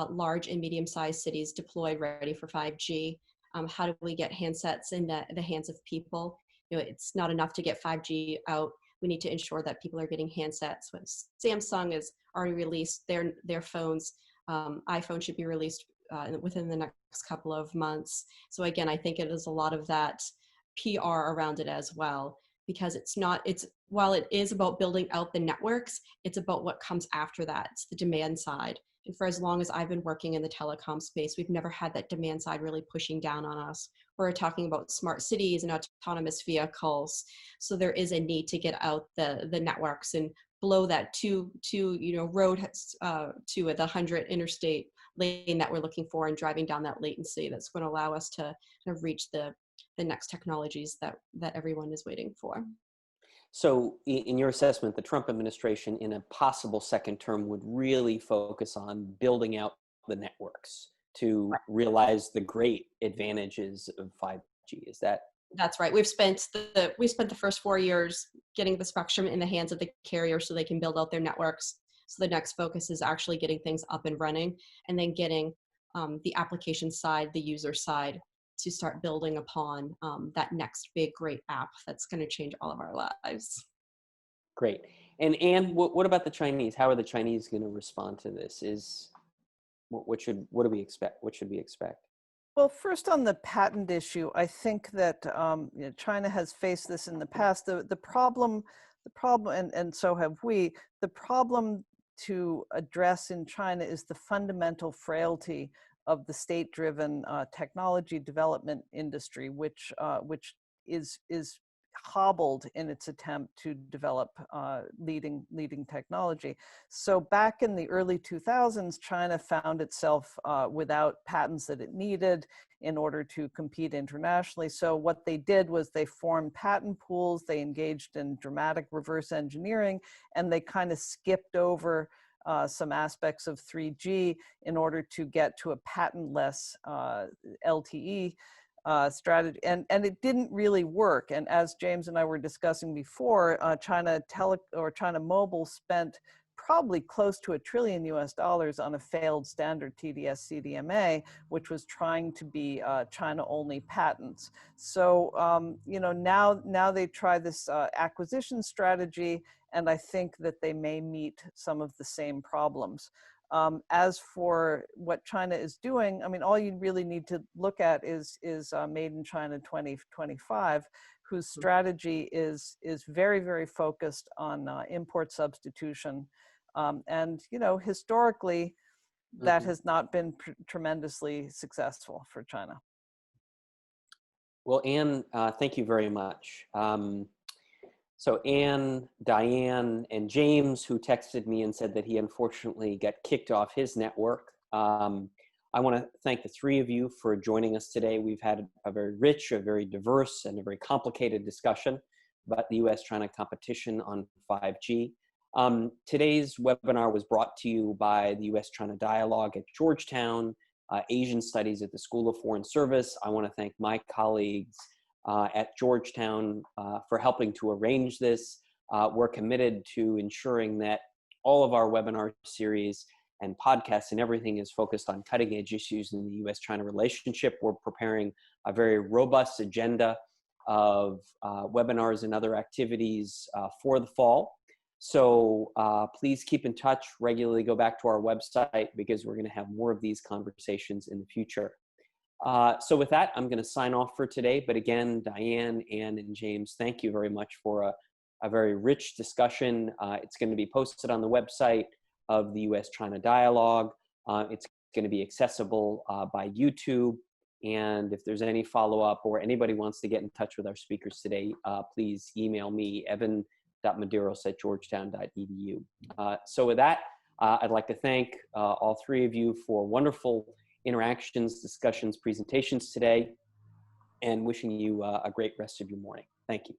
D: large and medium-sized cities deployed, ready for 5G. How do we get handsets in the hands of people? You know, it's not enough to get 5G out. We need to ensure that people are getting handsets. When Samsung has already released their phones, iPhone should be released within the next couple of months. So again, I think it is a lot of that PR around it as well, because while it is about building out the networks, it's about what comes after that. It's the demand side. And for as long as I've been working in the telecom space, we've never had that demand side really pushing down on us. We're talking about smart cities and autonomous vehicles. So there is a need to get out the networks and blow that road to the 100 interstate lane that we're looking for, and driving down that latency that's going to allow us to kind of reach the next technologies that everyone is waiting for.
A: So in your assessment, the Trump administration in a possible second term would really focus on building out the networks to realize the great advantages of 5G. Is that?
D: That's right. We spent the first 4 years getting the spectrum in the hands of the carrier so they can build out their networks. So the next focus is actually getting things up and running, and then getting the application side, the user side, to start building upon that next big, great app that's going to change all of our lives.
A: Great. And what about the Chinese? How are the Chinese going to respond to this? What do we expect? What should we expect?
B: Well, first on the patent issue, I think that China has faced this in the past. The problem, and so have we. The problem to address in China is the fundamental frailty of the state-driven technology development industry, which is hobbled in its attempt to develop leading technology. So back in the early 2000s, China found itself without patents that it needed in order to compete internationally. So what they did was they formed patent pools, they engaged in dramatic reverse engineering, and they kind of skipped over some aspects of 3G in order to get to a patentless LTE strategy, and it didn't really work. And as James and I were discussing before, China Mobile spent probably close to $1 trillion on a failed standard TD-SCDMA, which was trying to be China-only patents. So now they try this acquisition strategy, and I think that they may meet some of the same problems. As for what China is doing, I mean, all you really need to look at is Made in China 2025, whose strategy is very, very focused on import substitution. And, historically, that has not been tremendously successful for China.
A: Well, Anne, thank you very much. So Anne, Diane, and James, who texted me and said that he unfortunately got kicked off his network. I want to thank the three of you for joining us today. We've had a very rich, a very diverse, and a very complicated discussion about the US-China competition on 5G. Today's webinar was brought to you by the US-China Dialogue at Georgetown, Asian Studies at the School of Foreign Service. I want to thank my colleagues at Georgetown for helping to arrange this. We're committed to ensuring that all of our webinar series and podcasts and everything is focused on cutting edge issues in the US-China relationship. We're preparing a very robust agenda of webinars and other activities for the fall. So please keep in touch, regularly go back to our website because we're going to have more of these conversations in the future. So with that, I'm going to sign off for today. But again, Diane, Ann, and James, thank you very much for a very rich discussion. It's going to be posted on the website of the US-China Dialogue. It's going to be accessible by YouTube. And if there's any follow-up or anybody wants to get in touch with our speakers today, please email me, evan.medeiros@georgetown.edu. So with that, I'd like to thank all three of you for wonderful interactions, discussions, presentations today, and wishing you a great rest of your morning. Thank you.